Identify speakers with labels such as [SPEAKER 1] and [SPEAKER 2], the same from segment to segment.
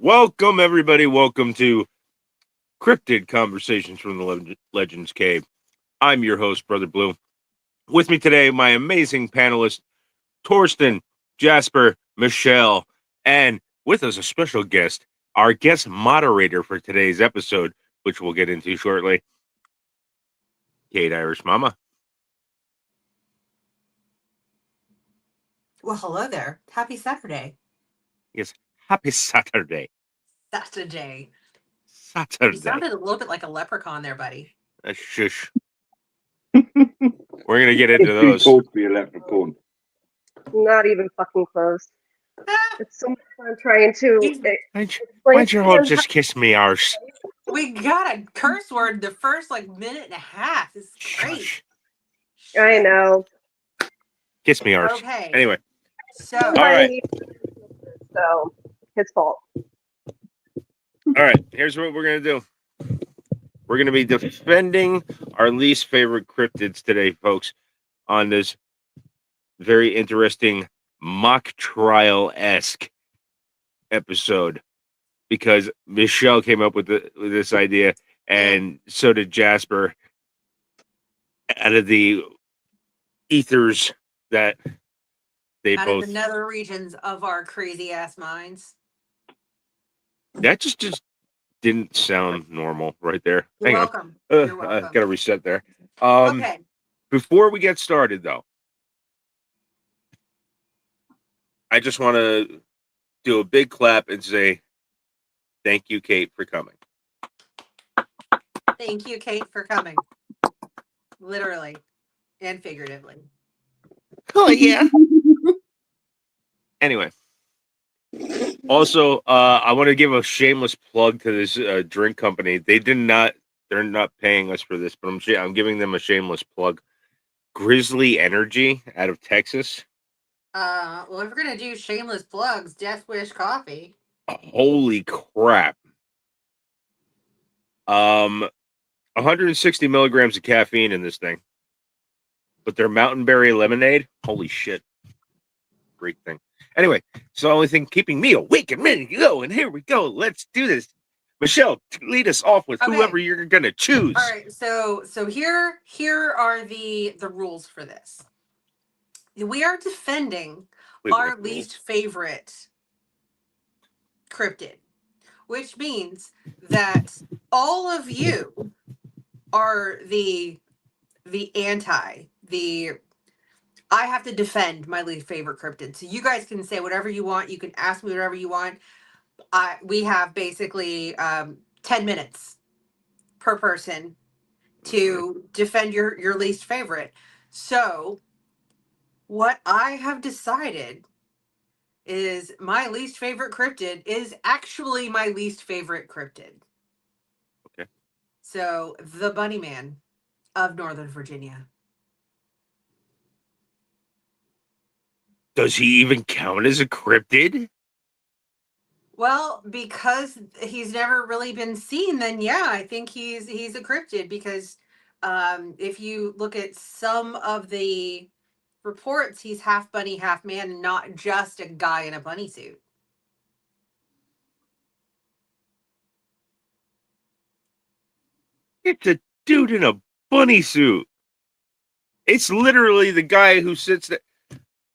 [SPEAKER 1] Welcome, everybody. Welcome to Cryptid Conversations from the Legends Cave. I'm your host, Brother Blue. With me today, my amazing panelists, Torsten, Jasper, Michelle, and with us, a special guest, our guest moderator for today's episode, which we'll get into shortly, Kate Irish Mama.
[SPEAKER 2] Well, hello there. Happy Saturday.
[SPEAKER 1] Yes, happy Saturday.
[SPEAKER 2] Saturday.
[SPEAKER 1] Saturday.
[SPEAKER 2] You sounded a little bit like a leprechaun there, buddy.
[SPEAKER 1] Shush. We're going to get into those.
[SPEAKER 3] Too tall to be a leprechaun.
[SPEAKER 4] Not even fucking close. It's so much fun trying to.
[SPEAKER 1] Why don't you all just kiss me, arse?
[SPEAKER 2] We got a curse word the first minute and a half. This is great.
[SPEAKER 1] Shush.
[SPEAKER 4] I know.
[SPEAKER 1] Kiss me, arse.
[SPEAKER 2] Okay.
[SPEAKER 1] Anyway.
[SPEAKER 2] So,
[SPEAKER 1] All right.
[SPEAKER 4] So, his fault.
[SPEAKER 1] All right. Here's what we're going to do. We're going to be defending our least favorite cryptids today, folks, on this very interesting mock trial-esque episode, because Michelle came up with this idea, and so did Jasper, out of the ethers that they
[SPEAKER 2] out
[SPEAKER 1] both...
[SPEAKER 2] of the nether regions of our crazy-ass minds.
[SPEAKER 1] That just didn't sound normal right there.
[SPEAKER 2] You're
[SPEAKER 1] Hang
[SPEAKER 2] welcome.
[SPEAKER 1] on.
[SPEAKER 2] You're welcome.
[SPEAKER 1] Got to reset there.
[SPEAKER 2] Okay.
[SPEAKER 1] Before we get started, though, I just want to do a big clap and say thank you, Kate, for coming.
[SPEAKER 2] Thank you, Kate, for coming. Literally and figuratively.
[SPEAKER 1] Oh, yeah. Anyway. Also, I want to give a shameless plug to this drink company. They're not paying us for this, but I'm giving them a shameless plug. Grizzly Energy out of Texas.
[SPEAKER 2] Well, if we're gonna do shameless plugs, Death Wish Coffee.
[SPEAKER 1] Holy crap. 160 milligrams of caffeine in this thing. But their Mountain Berry Lemonade, holy shit. Great thing. Anyway, it's the only thing keeping me awake and ready to go. And here we go. Let's do this. Michelle, lead us off with whoever you're going to choose.
[SPEAKER 2] All right. So here are the rules for this. We are defending our least favorite cryptid, which means that all of you are the I have to defend my least favorite cryptid. So you guys can say whatever you want. You can ask me whatever you want. We have basically 10 minutes per person to defend your least favorite. So what I have decided is my least favorite cryptid is actually my least favorite cryptid.
[SPEAKER 1] Okay.
[SPEAKER 2] So the Bunny Man of Northern Virginia.
[SPEAKER 1] Does he even count as a cryptid?
[SPEAKER 2] Well, because he's never really been seen, then yeah, I think he's a cryptid, because if you look at some of the reports, he's half bunny, half man, not just a guy in a bunny suit.
[SPEAKER 1] It's a dude in a bunny suit. It's literally the guy who sits there.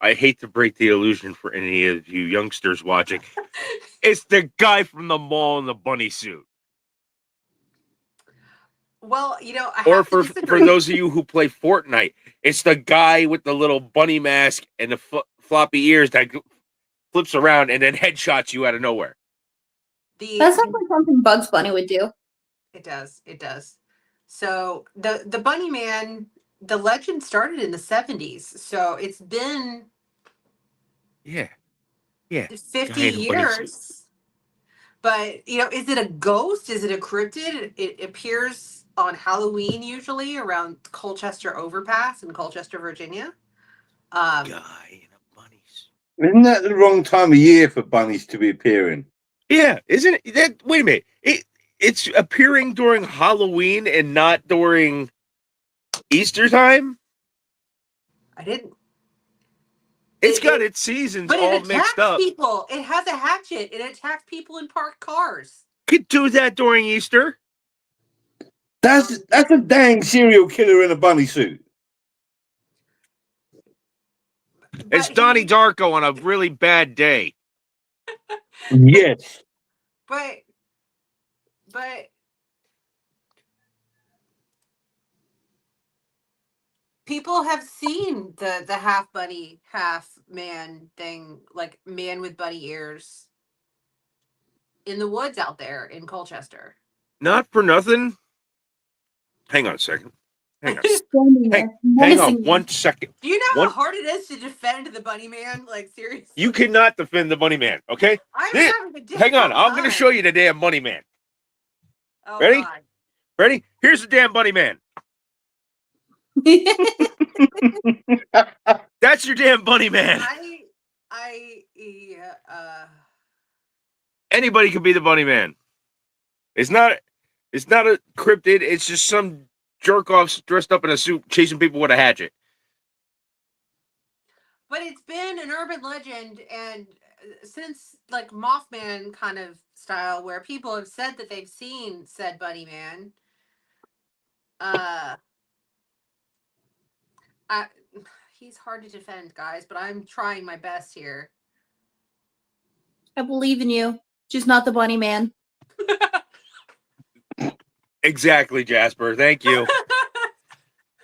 [SPEAKER 1] I hate to break the illusion for any of you youngsters watching. It's the guy from the mall in the bunny suit.
[SPEAKER 2] Well,
[SPEAKER 1] or for those of you who play Fortnite, it's the guy with the little bunny mask and the floppy ears that flips around and then headshots you out of nowhere.
[SPEAKER 5] That sounds like something Bugs Bunny would do.
[SPEAKER 2] It does. It does. So the Bunny Man, the legend started in the 70s. So it's been 50 years. But, is it a ghost? Is it a cryptid? It appears on Halloween, usually around Colchester Overpass in Colchester, Virginia.
[SPEAKER 1] Guy in a bunny suit.
[SPEAKER 3] Isn't that the wrong time of year for bunnies to be appearing?
[SPEAKER 1] Yeah, isn't it? Wait a minute. It's appearing during Halloween and not during Easter time?
[SPEAKER 2] I didn't.
[SPEAKER 1] It's got its seasons
[SPEAKER 2] But
[SPEAKER 1] all
[SPEAKER 2] it
[SPEAKER 1] mixed
[SPEAKER 2] attacks
[SPEAKER 1] up.
[SPEAKER 2] people. It has a hatchet. It attacks people in parked cars.
[SPEAKER 1] Could do that during Easter.
[SPEAKER 3] That's a dang serial killer in a bunny suit.
[SPEAKER 1] It's
[SPEAKER 2] But
[SPEAKER 1] Donnie Darko on a really bad day.
[SPEAKER 3] Yes.
[SPEAKER 2] But people have seen the half bunny, half man thing, like man with bunny ears in the woods out there in Colchester.
[SPEAKER 1] Not for nothing. Hang on a second. Hang on.
[SPEAKER 5] Standing
[SPEAKER 1] Hey,
[SPEAKER 5] there,
[SPEAKER 1] Hang on
[SPEAKER 5] menacing you.
[SPEAKER 1] 1 second.
[SPEAKER 2] Do you know
[SPEAKER 1] One-
[SPEAKER 2] how hard it is to defend the bunny man? Like, seriously.
[SPEAKER 1] You cannot defend the Bunny Man, okay?
[SPEAKER 2] I'm
[SPEAKER 1] This-
[SPEAKER 2] having a difficult
[SPEAKER 1] Hang on. I'm going to
[SPEAKER 2] time.
[SPEAKER 1] show you the damn Bunny Man.
[SPEAKER 2] Oh,
[SPEAKER 1] Ready?
[SPEAKER 2] God.
[SPEAKER 1] Ready? Here's the damn Bunny Man. That's your damn Bunny Man. Anybody can be the Bunny Man. It's not a cryptid. It's just some jerk off dressed up in a suit chasing people with a hatchet.
[SPEAKER 2] But it's been an urban legend, and since like Mothman kind of style, where people have said that they've seen said bunny man. He's hard to defend, guys, but I'm trying my best here.
[SPEAKER 5] I believe in you. Just not the bunny man.
[SPEAKER 1] Exactly, Jasper. Thank you.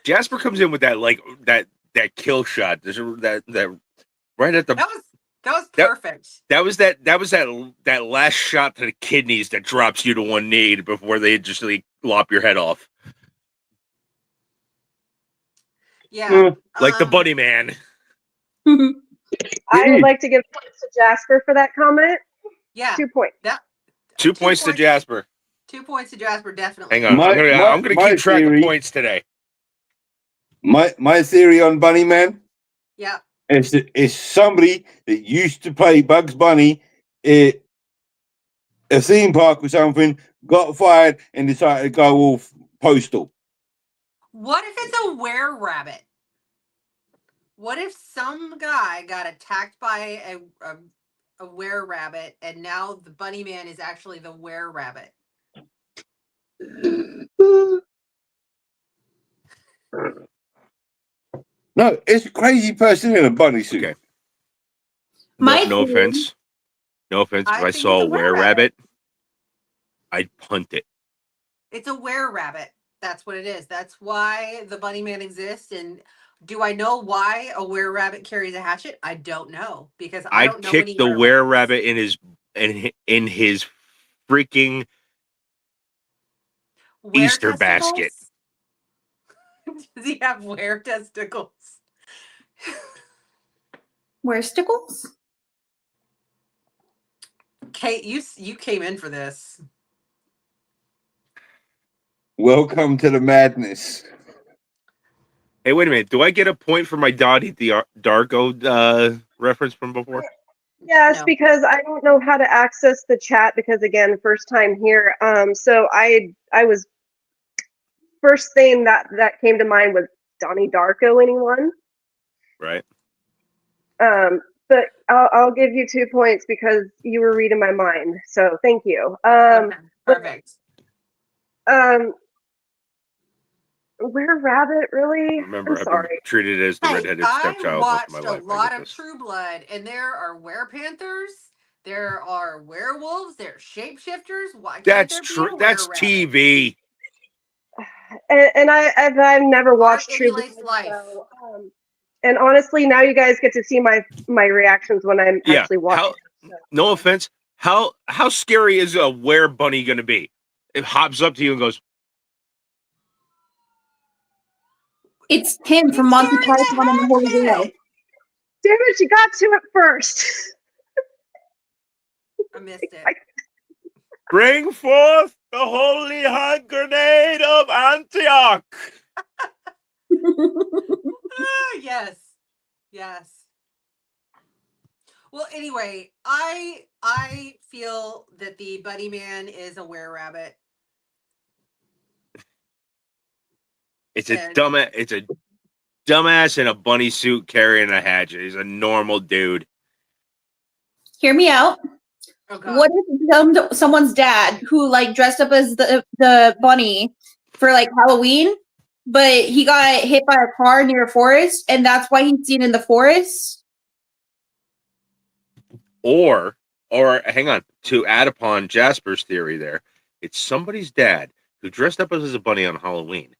[SPEAKER 1] Jasper comes in with that that kill shot. There's that right at the
[SPEAKER 2] That was perfect.
[SPEAKER 1] that was that last shot to the kidneys that drops you to one knee before they just like lop your head off.
[SPEAKER 2] Yeah.
[SPEAKER 1] Like the Bunny Man.
[SPEAKER 4] I would like to give points to Jasper for that comment.
[SPEAKER 2] Yeah.
[SPEAKER 4] 2 points.
[SPEAKER 1] Two points to Jasper.
[SPEAKER 2] 2 points to Jasper, definitely.
[SPEAKER 1] Hang on. I'm gonna keep track of points today.
[SPEAKER 3] My theory on Bunny Man
[SPEAKER 2] Yeah.
[SPEAKER 3] is somebody that used to play Bugs Bunny at a theme park or something, got fired, and decided to go all postal.
[SPEAKER 2] What if it's a were-rabbit? What if some guy got attacked by a were-rabbit, and now the bunny man is actually the were-rabbit?
[SPEAKER 3] No, it's a crazy person in a bunny suit.
[SPEAKER 1] Okay.
[SPEAKER 5] My
[SPEAKER 1] No
[SPEAKER 5] theory-
[SPEAKER 1] offense. No offense. If
[SPEAKER 2] I
[SPEAKER 1] I
[SPEAKER 2] think
[SPEAKER 1] saw
[SPEAKER 2] it's
[SPEAKER 1] a
[SPEAKER 2] a
[SPEAKER 1] were-rabbit, I'd punt it.
[SPEAKER 2] It's a were-rabbit. That's what it is. That's why the bunny man exists. And do I know why a were-rabbit carries a hatchet? I don't know, because I
[SPEAKER 1] I'd
[SPEAKER 2] don't know
[SPEAKER 1] kick
[SPEAKER 2] any
[SPEAKER 1] the
[SPEAKER 2] were-rabbits.
[SPEAKER 1] were-rabbit in his freaking
[SPEAKER 2] Were
[SPEAKER 1] Easter
[SPEAKER 2] testicles?
[SPEAKER 1] basket.
[SPEAKER 2] Does he have were testicles?
[SPEAKER 5] Where stickles?
[SPEAKER 2] Kate, you came in for this.
[SPEAKER 3] Welcome to the madness.
[SPEAKER 1] Hey, wait a minute. Do I get a point for my Dottie Darko reference from before?
[SPEAKER 4] Yes,
[SPEAKER 2] No.
[SPEAKER 4] because I don't know how to access the chat because again, first time here. So I was first thing that came to mind was Donnie Darko. Anyone?
[SPEAKER 1] Right.
[SPEAKER 4] But I'll give you 2 points because you were reading my mind. So thank you.
[SPEAKER 2] Okay, perfect.
[SPEAKER 4] Where rabbit really?
[SPEAKER 1] Remember,
[SPEAKER 4] I'm
[SPEAKER 1] I've
[SPEAKER 4] sorry.
[SPEAKER 1] been treated as the
[SPEAKER 2] Hey,
[SPEAKER 1] redheaded
[SPEAKER 2] I
[SPEAKER 1] stepchild most of my
[SPEAKER 2] watched
[SPEAKER 1] life.
[SPEAKER 2] a lot
[SPEAKER 1] I get
[SPEAKER 2] of
[SPEAKER 1] this.
[SPEAKER 2] True Blood, and there are were-panthers, there are werewolves, there are shapeshifters. Why can't
[SPEAKER 1] That's
[SPEAKER 2] there be
[SPEAKER 1] true.
[SPEAKER 2] a
[SPEAKER 1] That's
[SPEAKER 2] were-rabbit?
[SPEAKER 1] TV.
[SPEAKER 4] And I've never watched
[SPEAKER 2] Art
[SPEAKER 4] True Blood.
[SPEAKER 2] emulates life.
[SPEAKER 4] So, and honestly, now you guys get to see my reactions when I'm
[SPEAKER 1] Yeah.
[SPEAKER 4] actually watching.
[SPEAKER 1] No offense. How scary is a were bunny going to be? It hops up to you and goes,
[SPEAKER 5] It's Tim from Monty
[SPEAKER 2] Carry the
[SPEAKER 5] Python and the Holy Grail.
[SPEAKER 2] hatchet!
[SPEAKER 4] Damn it, you got to it first.
[SPEAKER 2] I missed it.
[SPEAKER 1] "Bring forth the holy hand grenade of Antioch."
[SPEAKER 2] Yes. Well, anyway, I feel that the bunny man is a were-rabbit.
[SPEAKER 1] It's a
[SPEAKER 2] And-
[SPEAKER 1] dumb dumbass in a bunny suit carrying a hatchet. He's a normal dude.
[SPEAKER 5] Hear me out.
[SPEAKER 2] Oh God.
[SPEAKER 5] What if someone's dad who like dressed up as the bunny for like Halloween, but he got hit by a car near a forest, and that's why he's seen in the forest?
[SPEAKER 1] Or hang on, to add upon Jasper's theory there, it's somebody's dad who dressed up as a bunny on Halloween,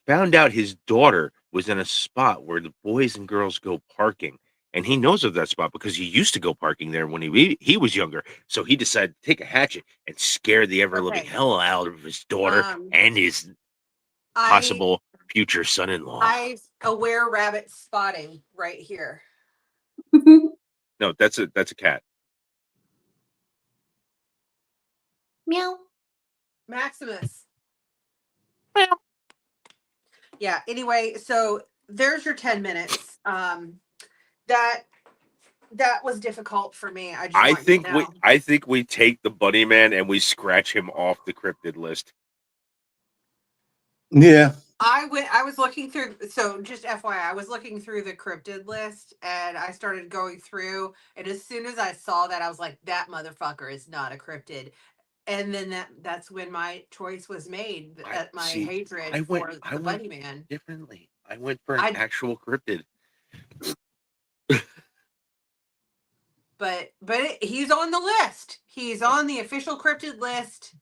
[SPEAKER 1] found out his daughter was in a spot where the boys and girls go parking. And he knows of that spot because he used to go parking there when he was younger. So he decided to take a hatchet and scare the ever-living
[SPEAKER 2] Okay.
[SPEAKER 1] hell out of his daughter and his possible future son-in-law.
[SPEAKER 2] I aware rabbit spotting right here.
[SPEAKER 1] No, that's a cat.
[SPEAKER 5] Meow.
[SPEAKER 2] Maximus. Yeah. Anyway, so there's your 10 minutes. That was difficult for me. I
[SPEAKER 1] think we take the Bunny Man and we scratch him off the cryptid list.
[SPEAKER 3] Yeah.
[SPEAKER 2] I was looking through, so just FYI, I was looking through the cryptid list and I started going through, and as soon as I saw that, I was like, that motherfucker is not a cryptid. And then that's when my choice was made. My hatred for the Bunny Man.
[SPEAKER 1] Differently. I went for an actual cryptid.
[SPEAKER 2] But he's on the list. He's on the official cryptid list.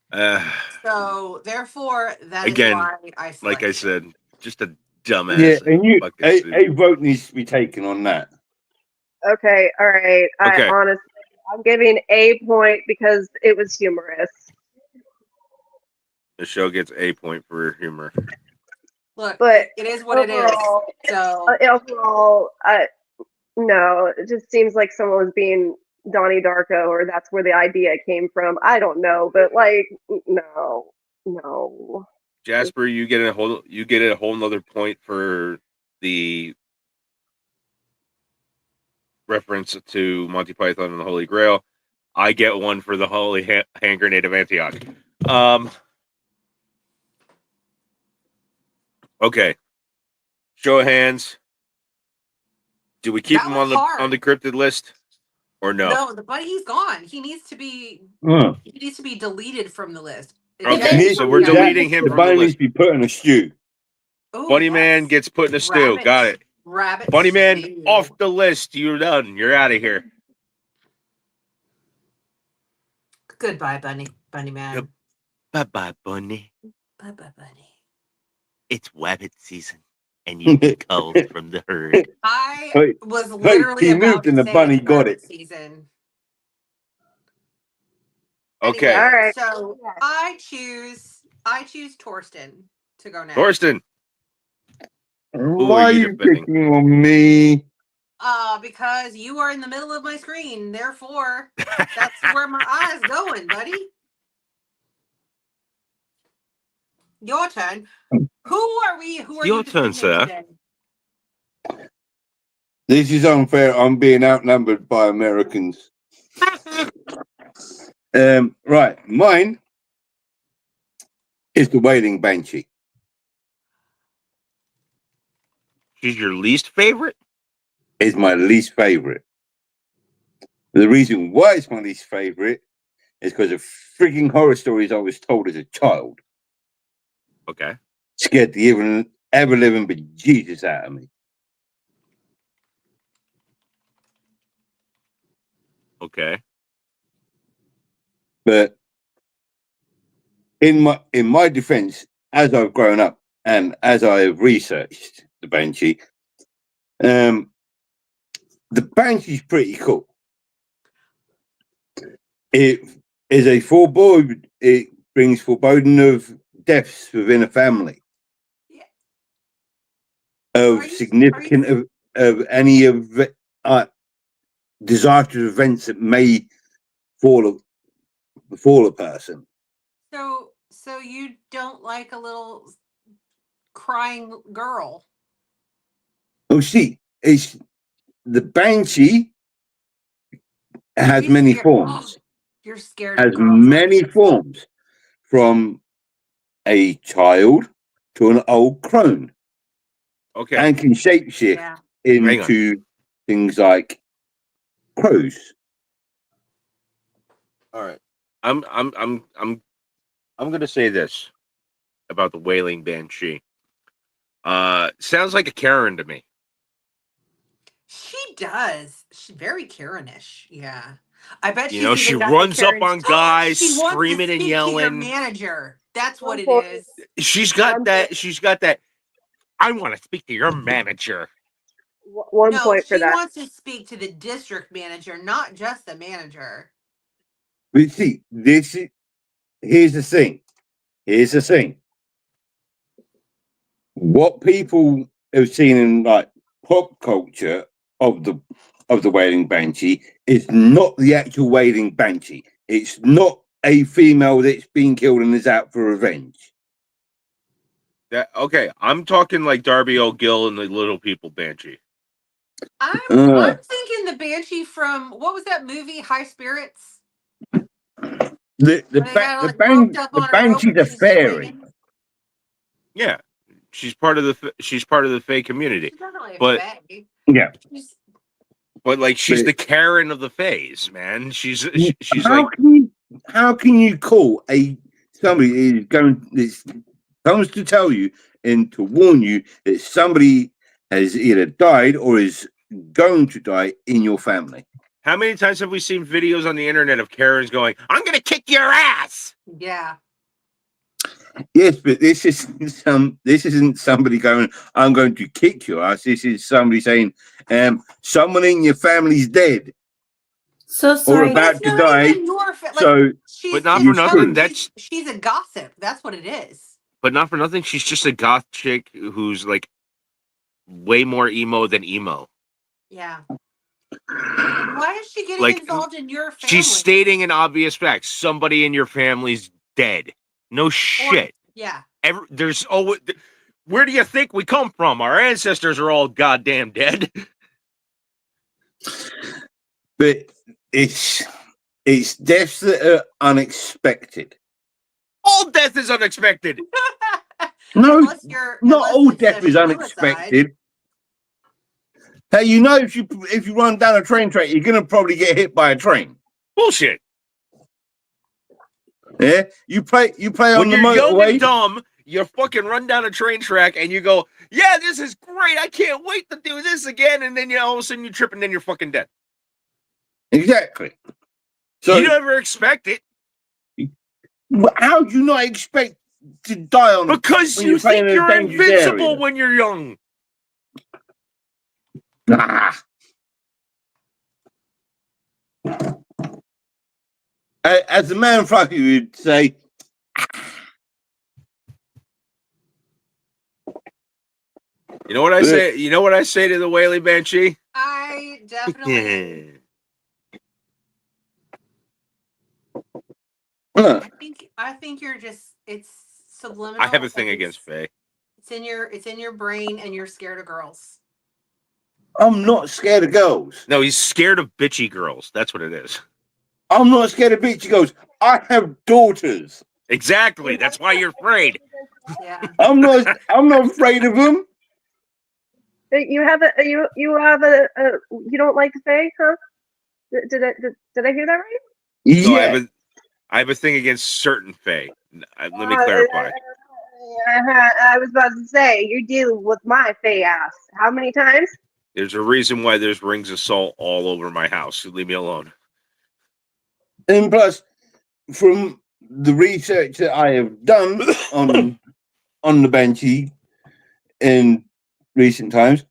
[SPEAKER 2] So therefore, that
[SPEAKER 1] again,
[SPEAKER 2] is why I selected.
[SPEAKER 1] Like I said, just a dumbass.
[SPEAKER 3] Yeah, and a vote needs to be taken on that.
[SPEAKER 4] Okay, all right.
[SPEAKER 1] Okay.
[SPEAKER 4] Honestly, I'm giving a point because it was humorous.
[SPEAKER 1] The show gets a point for humor.
[SPEAKER 2] Look,
[SPEAKER 4] But
[SPEAKER 2] it is what
[SPEAKER 4] overall,
[SPEAKER 2] it is. So
[SPEAKER 4] overall, no, it just seems like someone was being Donnie Darko, or that's where the idea came from. I don't know, but like, no.
[SPEAKER 1] Jasper, you get a whole nother point for the reference to Monty Python and the Holy Grail. I get one for the Holy Hand Grenade of Antioch. Okay. Show of hands. Do we keep him on the cryptid list or no?
[SPEAKER 2] No, the bunny, he's gone. He needs to be deleted from the list.
[SPEAKER 1] Okay, so we're deleting him from the
[SPEAKER 3] bunny
[SPEAKER 1] list.
[SPEAKER 3] needs to be put in a stew.
[SPEAKER 2] Ooh,
[SPEAKER 1] Bunny Man gets put in a stew. Got it.
[SPEAKER 2] Rabbit
[SPEAKER 1] Bunny Man
[SPEAKER 2] stew.
[SPEAKER 1] off the list. You're done. You're out of here.
[SPEAKER 2] Goodbye, Bunny Man.
[SPEAKER 1] Bye-bye, Bunny.
[SPEAKER 2] Bye-bye, Bunny.
[SPEAKER 1] It's wabbit season, and you get culled from the herd.
[SPEAKER 2] I was literally
[SPEAKER 3] he
[SPEAKER 2] about
[SPEAKER 3] moved
[SPEAKER 2] to
[SPEAKER 3] and the
[SPEAKER 2] say
[SPEAKER 3] bunny
[SPEAKER 2] it's
[SPEAKER 3] got
[SPEAKER 2] rabbit
[SPEAKER 3] it.
[SPEAKER 2] season.
[SPEAKER 1] Okay.
[SPEAKER 2] Anyway,
[SPEAKER 4] All right.
[SPEAKER 2] so I choose Torsten to go next.
[SPEAKER 1] Torsten.
[SPEAKER 3] Why are you
[SPEAKER 1] defending?
[SPEAKER 3] picking on me?
[SPEAKER 2] Because you are in the middle of my screen. Therefore, that's where my eye's going, buddy. Your turn. Who are we? Who are
[SPEAKER 1] Your
[SPEAKER 2] you
[SPEAKER 1] turn, sir.
[SPEAKER 2] today?
[SPEAKER 3] This is unfair. I'm being outnumbered by Americans. Right. Mine is the Wailing Banshee.
[SPEAKER 1] She's your least favorite?
[SPEAKER 3] Is my least favorite. The reason why it's my least favorite is because of freaking horror stories I was told as a child.
[SPEAKER 1] Okay.
[SPEAKER 3] Scared the ever living bejesus out of me.
[SPEAKER 1] Okay.
[SPEAKER 3] But in my defense, as I've grown up and as I've researched the Banshee, the Banshee's pretty cool. It is a foreboding. It brings foreboding of deaths within a family.
[SPEAKER 2] Yeah.
[SPEAKER 3] Of significant of any of disastrous events that may befall a person.
[SPEAKER 2] So you don't like a little crying girl?
[SPEAKER 3] Oh, see, it's the Banshee has many forms.
[SPEAKER 2] You're scared.
[SPEAKER 3] Has many forms, from a child to an old crone.
[SPEAKER 1] Okay.
[SPEAKER 3] and can shapeshift
[SPEAKER 2] Yeah.
[SPEAKER 3] into things like crows.
[SPEAKER 1] All right. I'm gonna say this about the wailing banshee. Sounds like a Karen to me.
[SPEAKER 2] She does. She's very Karenish. Yeah. I bet
[SPEAKER 1] You
[SPEAKER 2] she's
[SPEAKER 1] know,
[SPEAKER 2] even
[SPEAKER 1] she
[SPEAKER 2] got the
[SPEAKER 1] runs up
[SPEAKER 2] Karen.
[SPEAKER 1] on guys,
[SPEAKER 2] She wants to
[SPEAKER 1] screaming and
[SPEAKER 2] speak to your
[SPEAKER 1] yelling.
[SPEAKER 2] manager. That's what it
[SPEAKER 4] Well,
[SPEAKER 2] is.
[SPEAKER 1] She's got that. She's got that. I want to speak to your manager.
[SPEAKER 4] One
[SPEAKER 2] No,
[SPEAKER 4] point for
[SPEAKER 2] she
[SPEAKER 4] that.
[SPEAKER 2] wants to speak to the district manager, not just the manager.
[SPEAKER 3] But see, here's the thing. Here's the thing. What people have seen in like pop culture of the wailing banshee is not the actual wailing banshee. It's not a female that's been killed and is out for revenge.
[SPEAKER 1] Okay, I'm talking like Darby O'Gill and the Little People Banshee.
[SPEAKER 2] I'm thinking the banshee from what was that movie, High Spirits?
[SPEAKER 3] The
[SPEAKER 2] Where they got like roped up on a rope
[SPEAKER 3] banshee's
[SPEAKER 2] and
[SPEAKER 3] a
[SPEAKER 2] she's
[SPEAKER 3] fairy.
[SPEAKER 2] swinging.
[SPEAKER 1] Yeah, she's part of the Fae community.
[SPEAKER 2] She's definitely a
[SPEAKER 1] But-
[SPEAKER 2] fae.
[SPEAKER 3] Yeah.
[SPEAKER 2] She's-
[SPEAKER 1] But like, she's
[SPEAKER 3] But-
[SPEAKER 1] the Karen of the Faes, man. She's
[SPEAKER 3] how
[SPEAKER 1] like,
[SPEAKER 3] how can you call somebody is going this comes to tell you and to warn you that somebody has either died or is going to die in your family?
[SPEAKER 1] how many times have we seen videos on the internet of Karens going, "I'm gonna kick your ass"?
[SPEAKER 2] yeah.
[SPEAKER 3] Yes, but this isn't somebody going, I'm going to kick your ass. This is somebody saying, someone in your family's dead
[SPEAKER 5] So
[SPEAKER 3] or
[SPEAKER 5] sorry.
[SPEAKER 3] about
[SPEAKER 2] It's
[SPEAKER 3] to
[SPEAKER 2] not
[SPEAKER 3] die.
[SPEAKER 2] even your like,
[SPEAKER 3] So
[SPEAKER 2] she's
[SPEAKER 1] But not
[SPEAKER 2] just
[SPEAKER 3] for
[SPEAKER 2] telling
[SPEAKER 3] nothing,
[SPEAKER 2] you she's a gossip. That's what it is.
[SPEAKER 1] But not for nothing, she's just a goth chick who's like way more emo than emo.
[SPEAKER 2] Yeah. Why is she getting
[SPEAKER 1] Like,
[SPEAKER 2] involved in your family?
[SPEAKER 1] She's stating an obvious fact: somebody in your family's dead. No shit.
[SPEAKER 2] Yeah.
[SPEAKER 1] There's always. Where do you think we come from? Our ancestors are all goddamn dead.
[SPEAKER 3] but it's deaths that are unexpected.
[SPEAKER 1] All death is unexpected.
[SPEAKER 3] No,
[SPEAKER 2] Unless
[SPEAKER 3] not all
[SPEAKER 2] it's a
[SPEAKER 3] death is
[SPEAKER 2] suicide.
[SPEAKER 3] unexpected. Hey, you know, if you run down a train track, you're gonna probably get hit by a train.
[SPEAKER 1] Bullshit.
[SPEAKER 3] Yeah, you play
[SPEAKER 1] When
[SPEAKER 3] on the
[SPEAKER 1] you're young
[SPEAKER 3] motorway.
[SPEAKER 1] and dumb, you fucking run down a train track and you go, "Yeah, this is great. I can't wait to do this again." And then all of a sudden you trip and then you're fucking dead.
[SPEAKER 3] Exactly. So
[SPEAKER 1] You never expect it
[SPEAKER 3] how do you not expect to die on?
[SPEAKER 1] because
[SPEAKER 3] when
[SPEAKER 1] you
[SPEAKER 3] you're playing
[SPEAKER 1] think
[SPEAKER 3] in a
[SPEAKER 1] you're
[SPEAKER 3] dangerous
[SPEAKER 1] invincible
[SPEAKER 3] area?
[SPEAKER 1] when you're young.
[SPEAKER 3] Nah. As the man in front of you would say,
[SPEAKER 1] You know what I say? You know what I say to the Whaley Banshee?
[SPEAKER 2] I definitely.
[SPEAKER 3] huh,
[SPEAKER 2] I think you're just. It's subliminal.
[SPEAKER 1] I have a thing
[SPEAKER 2] and
[SPEAKER 1] against Faye.
[SPEAKER 2] It's in your brain, and you're scared of girls.
[SPEAKER 3] I'm not scared of girls.
[SPEAKER 1] No, he's scared of bitchy girls. That's what it is.
[SPEAKER 3] I'm not scared of bitchy girls. I have daughters.
[SPEAKER 1] Exactly. That's why you're afraid.
[SPEAKER 2] Yeah.
[SPEAKER 3] I'm not afraid of them.
[SPEAKER 4] You have a you don't like the Fae, huh? Did I hear that right?
[SPEAKER 1] No,
[SPEAKER 3] Yeah.
[SPEAKER 1] I have a thing against certain Faye. Let me clarify.
[SPEAKER 4] I was about to say you're dealing with my Fae ass. How many times?
[SPEAKER 1] There's a reason why there's rings of salt all over my house. Leave me alone.
[SPEAKER 3] And plus, from the research that I have done on the Banshee in recent times,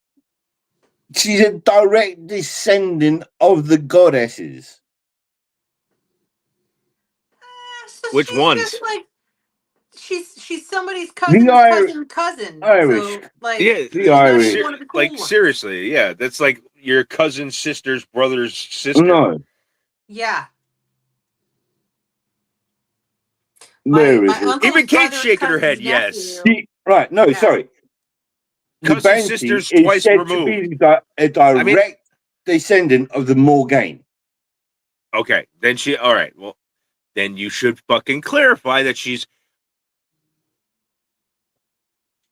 [SPEAKER 3] she's a direct descendant of the goddesses.
[SPEAKER 2] So
[SPEAKER 1] Which
[SPEAKER 2] she's
[SPEAKER 1] ones?
[SPEAKER 2] just like she's somebody's cousin's cousin.
[SPEAKER 3] Irish.
[SPEAKER 2] So like
[SPEAKER 1] Yeah,
[SPEAKER 3] the
[SPEAKER 2] she's not
[SPEAKER 3] Irish.
[SPEAKER 2] even one of the cool
[SPEAKER 1] Like
[SPEAKER 2] ones.
[SPEAKER 1] seriously, yeah. That's like your cousin's sister's brother's sister.
[SPEAKER 3] No,
[SPEAKER 2] Yeah.
[SPEAKER 3] there
[SPEAKER 2] My
[SPEAKER 3] isn't.
[SPEAKER 2] uncle's
[SPEAKER 1] Even Kate's
[SPEAKER 2] brother's
[SPEAKER 1] shaking her head,
[SPEAKER 2] cousin's
[SPEAKER 1] yes.
[SPEAKER 2] nephew.
[SPEAKER 3] Right, no,
[SPEAKER 2] Yeah.
[SPEAKER 3] sorry. The
[SPEAKER 1] Cousin
[SPEAKER 3] Banshee
[SPEAKER 1] sister's
[SPEAKER 3] is
[SPEAKER 1] twice
[SPEAKER 3] said
[SPEAKER 1] removed.
[SPEAKER 3] to be a direct descendant of the Morgaine.
[SPEAKER 1] Okay, then all right. Well, then you should fucking clarify that she's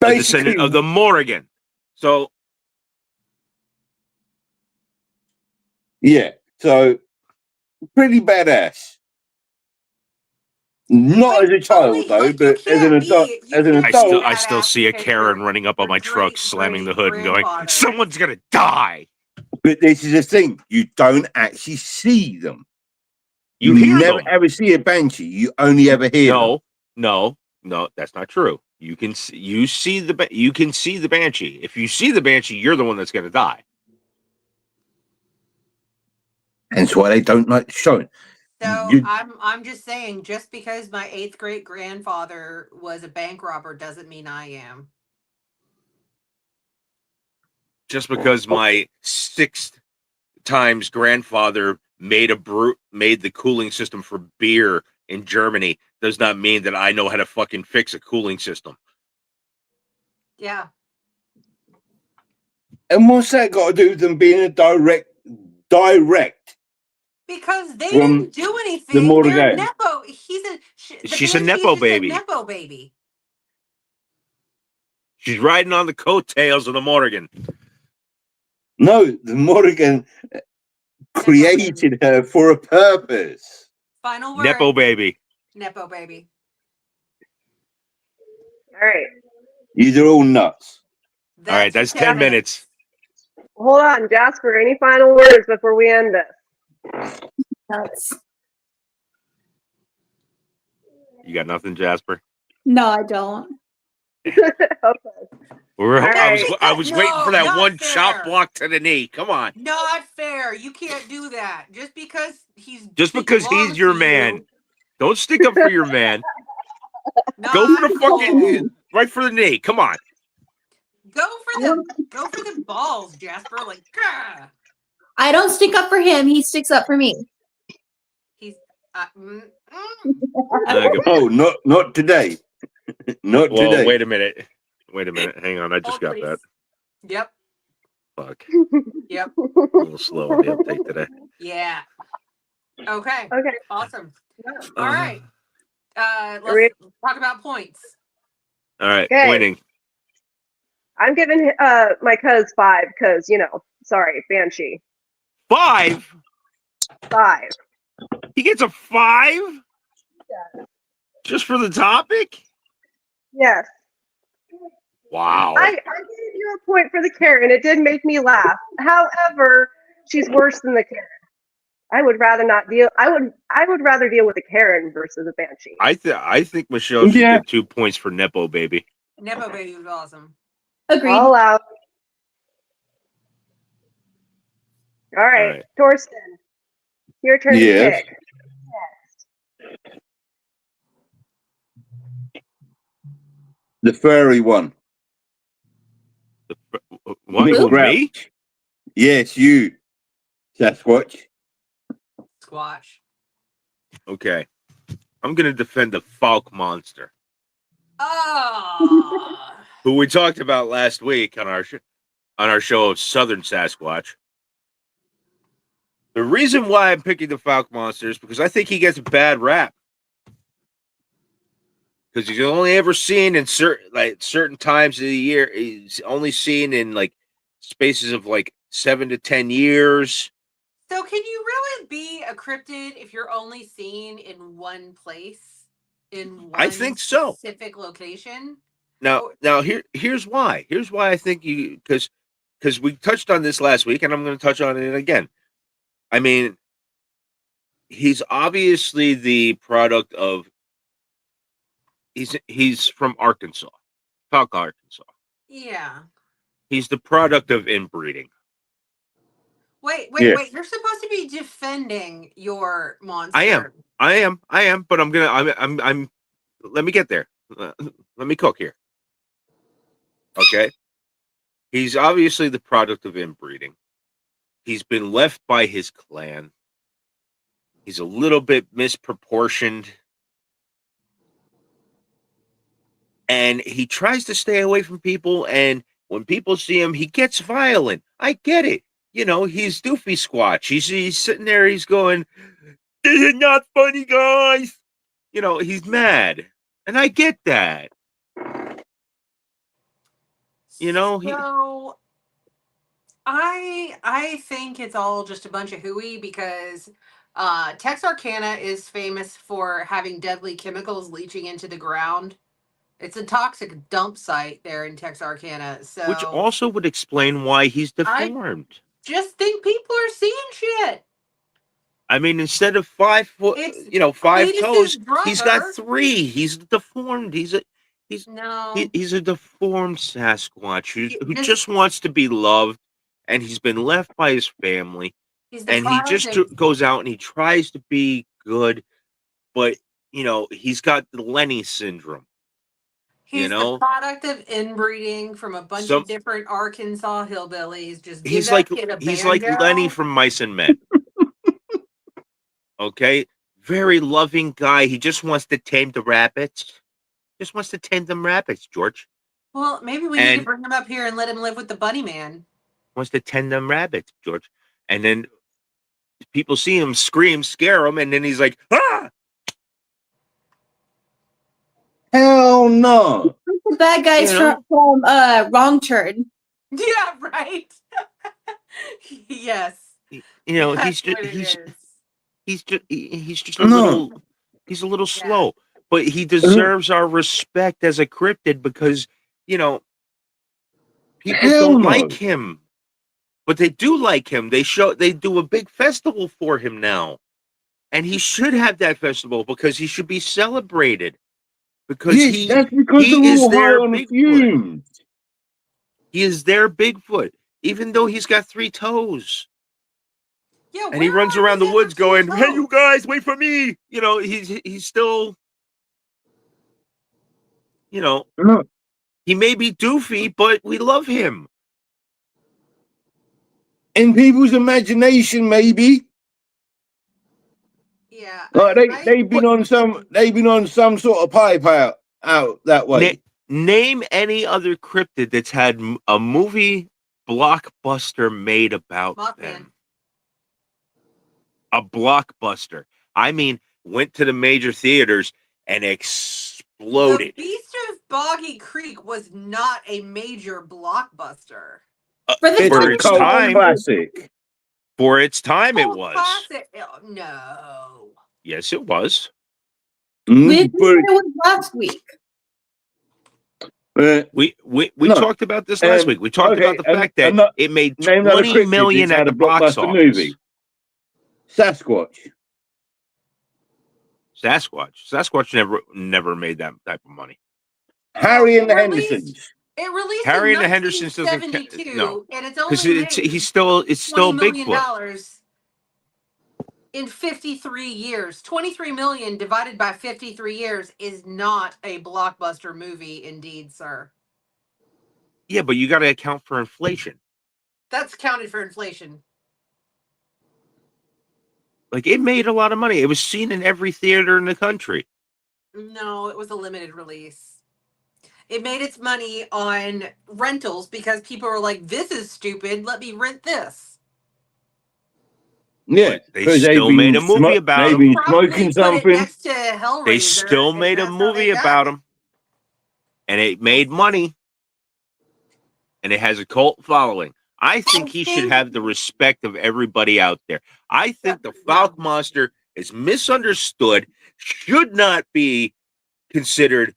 [SPEAKER 1] a descendant of the Morrigan. So
[SPEAKER 3] Yeah. So pretty badass. Not as a child though,
[SPEAKER 2] like, you
[SPEAKER 3] but as an
[SPEAKER 2] can't
[SPEAKER 3] adult.
[SPEAKER 2] be you
[SPEAKER 3] As an
[SPEAKER 2] can't be
[SPEAKER 3] adult,
[SPEAKER 1] I still
[SPEAKER 2] badass
[SPEAKER 1] see a
[SPEAKER 2] because
[SPEAKER 1] Karen
[SPEAKER 2] your
[SPEAKER 1] running up on my truck,
[SPEAKER 2] great
[SPEAKER 1] slamming the
[SPEAKER 2] great
[SPEAKER 1] hood and going,
[SPEAKER 2] grandfather.
[SPEAKER 1] "Someone's gonna die."
[SPEAKER 3] but this is the thing: you don't actually see them.
[SPEAKER 1] You hear
[SPEAKER 3] never
[SPEAKER 1] them.
[SPEAKER 3] ever see a banshee. You only ever hear them.
[SPEAKER 1] No, that's not true. You can see, you see the banshee. If you see the banshee, you're the one that's gonna die.
[SPEAKER 3] Hence why they don't like showing.
[SPEAKER 2] So
[SPEAKER 3] You,
[SPEAKER 2] I'm just saying, just because my 8th great grandfather was a bank robber doesn't mean I am.
[SPEAKER 1] Just because my 6th times grandfather made the cooling system for beer in Germany does not mean that I know how to fucking fix a cooling system.
[SPEAKER 2] Yeah.
[SPEAKER 3] and what's that got to do with them being a direct?
[SPEAKER 2] Because they
[SPEAKER 3] From
[SPEAKER 2] didn't do
[SPEAKER 3] the
[SPEAKER 2] anything.
[SPEAKER 3] Mortal
[SPEAKER 2] They're
[SPEAKER 3] game.
[SPEAKER 2] nepo. The
[SPEAKER 1] She's a
[SPEAKER 2] banshee's
[SPEAKER 1] nepo
[SPEAKER 2] just
[SPEAKER 1] baby.
[SPEAKER 2] a nepo baby.
[SPEAKER 1] She's riding on the coattails of the Morrigan.
[SPEAKER 3] No, the Morrigan created her for a purpose.
[SPEAKER 2] Final word.
[SPEAKER 1] Nepo baby.
[SPEAKER 2] Nepo baby.
[SPEAKER 4] All right.
[SPEAKER 3] These are all nuts.
[SPEAKER 1] All right, that's 10 minutes.
[SPEAKER 4] Hold on, Jasper. Any final words before we end this?
[SPEAKER 5] Nuts.
[SPEAKER 1] You got nothing, Jasper?
[SPEAKER 5] No, I don't.
[SPEAKER 4] Okay.
[SPEAKER 1] I was
[SPEAKER 2] No,
[SPEAKER 1] waiting for that
[SPEAKER 2] not
[SPEAKER 1] one
[SPEAKER 2] fair.
[SPEAKER 1] chop block to the knee. Come on.
[SPEAKER 2] Not fair. You can't do that. Just because he
[SPEAKER 1] he's your man. Don't stick up for your man.
[SPEAKER 2] Not
[SPEAKER 1] Go for the
[SPEAKER 2] cool.
[SPEAKER 1] fucking right for the knee. Come on.
[SPEAKER 2] Go for the balls, Jasper. Like, gah.
[SPEAKER 5] I don't stick up for him. He sticks up for me.
[SPEAKER 2] He's
[SPEAKER 3] Oh, not today. Not
[SPEAKER 1] Well,
[SPEAKER 3] today.
[SPEAKER 1] wait a minute. Hang on. I just
[SPEAKER 2] Hold,
[SPEAKER 1] got
[SPEAKER 2] please.
[SPEAKER 1] that.
[SPEAKER 2] Yep.
[SPEAKER 1] Fuck.
[SPEAKER 2] Yep.
[SPEAKER 1] A little slow on the uptake today.
[SPEAKER 2] Yeah. Okay.
[SPEAKER 4] Okay.
[SPEAKER 2] Awesome. All right. Let's talk about points.
[SPEAKER 1] All right.
[SPEAKER 4] Okay.
[SPEAKER 1] Pointing.
[SPEAKER 4] I'm giving my cuz 5 because, sorry, Banshee.
[SPEAKER 1] 5?
[SPEAKER 4] 5.
[SPEAKER 1] He gets a 5?
[SPEAKER 4] Yeah.
[SPEAKER 1] Just for the topic?
[SPEAKER 4] Yes.
[SPEAKER 1] Wow.
[SPEAKER 4] I gave you a point for the Karen. It did make me laugh. However, she's worse than the Karen. I would rather not deal. I would rather deal with a Karen versus a Banshee.
[SPEAKER 1] I think Michelle should get 2 points for Nepo baby.
[SPEAKER 2] Nepo baby was awesome.
[SPEAKER 5] Agreed.
[SPEAKER 4] All out. All right, Torsten, your turn to pick.
[SPEAKER 3] The furry one.
[SPEAKER 1] What?
[SPEAKER 3] Big
[SPEAKER 1] Who,
[SPEAKER 3] Grouch.
[SPEAKER 1] me?
[SPEAKER 3] Yes, you. Sasquatch.
[SPEAKER 2] Squash.
[SPEAKER 1] Okay. I'm going to defend the Falk monster.
[SPEAKER 2] Oh.
[SPEAKER 1] Who we talked about last week on our show of Southern Sasquatch. The reason why I'm picking the Falk monster is because I think he gets a bad rap. Because he's only ever seen in certain times of the year. He's only seen in like spaces of like 7 to 10 years.
[SPEAKER 2] So can you really be a cryptid if you're only seen in one place, in one
[SPEAKER 1] I think so.
[SPEAKER 2] specific location?
[SPEAKER 1] Now here's why. Here's why I think because we touched on this last week, and I'm going to touch on it again. I mean, he's obviously the product of. He's from Arkansas, Falk, Arkansas.
[SPEAKER 2] Yeah.
[SPEAKER 1] He's the product of inbreeding.
[SPEAKER 2] Wait. You're supposed to be defending your monster.
[SPEAKER 1] I am. But I'm. Let me get there. Let me cook here. Okay. He's obviously the product of inbreeding. He's been left by his clan. He's a little bit misproportioned. And he tries to stay away from people. And when people see him, he gets violent. I get it. He's Doofy Squatch. He's sitting there. He's going, "This is not funny, guys." He's mad. And I get that. You know,
[SPEAKER 2] So I think it's all just a bunch of hooey because Texarkana is famous for having deadly chemicals leaching into the ground. It's a toxic dump site there in Texarkana.
[SPEAKER 1] which
[SPEAKER 2] So
[SPEAKER 1] also would explain why he's
[SPEAKER 2] I
[SPEAKER 1] deformed.
[SPEAKER 2] just think people are seeing shit.
[SPEAKER 1] I mean, instead of 5 foot,
[SPEAKER 2] It's
[SPEAKER 1] 5
[SPEAKER 2] Cletus's
[SPEAKER 1] toes, he's got
[SPEAKER 2] brother.
[SPEAKER 1] 3. He's deformed. He's
[SPEAKER 2] No.
[SPEAKER 1] he's a deformed Sasquatch who
[SPEAKER 2] Does
[SPEAKER 1] just wants to be loved, and he's been left by his family,
[SPEAKER 2] he's the
[SPEAKER 1] and he
[SPEAKER 2] product
[SPEAKER 1] just
[SPEAKER 2] of
[SPEAKER 1] goes out and he tries to be good, but he's got the Lenny syndrome. You
[SPEAKER 2] he's the
[SPEAKER 1] know,
[SPEAKER 2] product of inbreeding from a bunch
[SPEAKER 1] some
[SPEAKER 2] of different Arkansas hillbillies. Just give
[SPEAKER 1] he's
[SPEAKER 2] that
[SPEAKER 1] like
[SPEAKER 2] kid a
[SPEAKER 1] he's like Lenny
[SPEAKER 2] banjo.
[SPEAKER 1] from Mice and Men. Okay, very loving guy. He just wants to tame the rabbits. Just wants to tame them rabbits, George.
[SPEAKER 2] Well, maybe we need to
[SPEAKER 1] And
[SPEAKER 2] bring him up here and let him live with the bunny man.
[SPEAKER 1] wants to tend them rabbits, George. And then people see him scream, scare him, and then he's like, ah!
[SPEAKER 3] Hell no.
[SPEAKER 5] The bad guys
[SPEAKER 1] You know?
[SPEAKER 5] from Wrong Turn.
[SPEAKER 2] Yeah, right. Yes.
[SPEAKER 1] He's
[SPEAKER 2] That's
[SPEAKER 1] just
[SPEAKER 2] what it is.
[SPEAKER 1] he's just a
[SPEAKER 3] No.
[SPEAKER 1] little
[SPEAKER 2] Yeah.
[SPEAKER 1] slow, but he deserves our respect as a cryptid because people
[SPEAKER 3] Hell
[SPEAKER 1] don't
[SPEAKER 3] no.
[SPEAKER 1] like him, but they do like him. They do a big festival for him now, and he should have that festival because he should be celebrated because
[SPEAKER 3] Yes, that's because they're
[SPEAKER 1] he is
[SPEAKER 3] all high
[SPEAKER 1] their
[SPEAKER 3] on
[SPEAKER 1] Bigfoot.
[SPEAKER 3] fumes.
[SPEAKER 1] He is their Bigfoot, even though he's got 3 toes.
[SPEAKER 2] Yeah,
[SPEAKER 1] And he
[SPEAKER 2] where
[SPEAKER 1] runs
[SPEAKER 2] are
[SPEAKER 1] around the
[SPEAKER 2] his
[SPEAKER 1] woods
[SPEAKER 2] other two
[SPEAKER 1] going, "Hey, you
[SPEAKER 2] toes?
[SPEAKER 1] guys, wait for me!" He's still,
[SPEAKER 3] No.
[SPEAKER 1] he may be doofy, but we love him.
[SPEAKER 3] In people's imagination, maybe.
[SPEAKER 2] Yeah,
[SPEAKER 3] Like they've been
[SPEAKER 1] But
[SPEAKER 3] on some sort of pipe out that way.
[SPEAKER 1] name any other cryptid that's had a movie blockbuster made about
[SPEAKER 2] Mothman.
[SPEAKER 1] them. A blockbuster. I mean, went to the major theaters and
[SPEAKER 2] The
[SPEAKER 1] exploded.
[SPEAKER 2] Beast of Boggy Creek was not a major blockbuster.
[SPEAKER 5] For the
[SPEAKER 3] It's
[SPEAKER 1] For
[SPEAKER 3] a
[SPEAKER 1] its
[SPEAKER 3] cult
[SPEAKER 1] time,
[SPEAKER 3] classic.
[SPEAKER 1] for its time, it
[SPEAKER 2] Cult
[SPEAKER 1] was.
[SPEAKER 2] classic. Oh, no.
[SPEAKER 1] Yes, it was.
[SPEAKER 5] we
[SPEAKER 3] Mm, but
[SPEAKER 5] it was last week.
[SPEAKER 1] We
[SPEAKER 3] no.
[SPEAKER 1] talked about this last week. We talked
[SPEAKER 3] Okay,
[SPEAKER 1] about the fact that it made
[SPEAKER 3] name another
[SPEAKER 1] 20
[SPEAKER 3] cryptid
[SPEAKER 1] million
[SPEAKER 3] that's
[SPEAKER 1] at
[SPEAKER 3] had
[SPEAKER 1] the
[SPEAKER 3] a
[SPEAKER 1] box
[SPEAKER 3] blockbuster
[SPEAKER 1] office.
[SPEAKER 3] movie. Sasquatch.
[SPEAKER 1] Sasquatch never made that type of money.
[SPEAKER 3] Harry and the
[SPEAKER 2] it released-
[SPEAKER 3] Hendersons.
[SPEAKER 2] It released
[SPEAKER 1] Harry
[SPEAKER 2] in
[SPEAKER 1] and the Hendersons doesn't
[SPEAKER 2] 1972,
[SPEAKER 1] no,
[SPEAKER 2] and it's
[SPEAKER 1] because
[SPEAKER 2] only made
[SPEAKER 1] it's
[SPEAKER 2] $20
[SPEAKER 1] still
[SPEAKER 2] million
[SPEAKER 1] Bigfoot.
[SPEAKER 2] in 53 years. 23 million divided by 53 years is not a blockbuster movie, indeed, sir.
[SPEAKER 1] Yeah, but you got to account for inflation.
[SPEAKER 2] That's counted for inflation.
[SPEAKER 1] Like it made a lot of money. It was seen in every theater in the country.
[SPEAKER 2] No, it was a limited release. It made its money on rentals because people were like, "This is stupid. Let me rent this."
[SPEAKER 3] Yeah,
[SPEAKER 1] But they
[SPEAKER 3] 'cause
[SPEAKER 1] still made a movie about
[SPEAKER 3] they've
[SPEAKER 1] him.
[SPEAKER 3] been
[SPEAKER 2] Probably
[SPEAKER 3] smoking
[SPEAKER 2] put it
[SPEAKER 3] something.
[SPEAKER 2] next to Hellraiser.
[SPEAKER 1] They still
[SPEAKER 2] and
[SPEAKER 1] made a
[SPEAKER 2] that's how they
[SPEAKER 1] movie
[SPEAKER 2] got
[SPEAKER 1] about
[SPEAKER 2] it.
[SPEAKER 1] him, and it made money, and it has a cult following. I think he should have the respect of everybody out there. I think the Falk Monster is misunderstood, should not be considered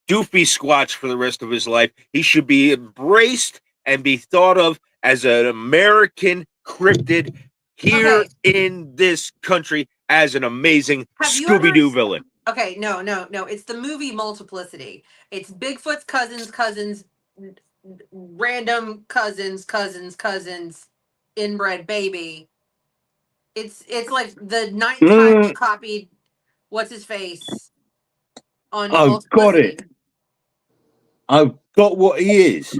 [SPEAKER 1] doofy squatch for the rest of his life. He should be embraced and be thought of as an American cryptid here in this country as an amazing Scooby-Doo villain.
[SPEAKER 2] Okay, no. It's the movie Multiplicity. It's Bigfoot's cousins, random cousins, inbred baby. It's like the 9th time you copied what's his face on
[SPEAKER 3] I've got it. I've got what he is.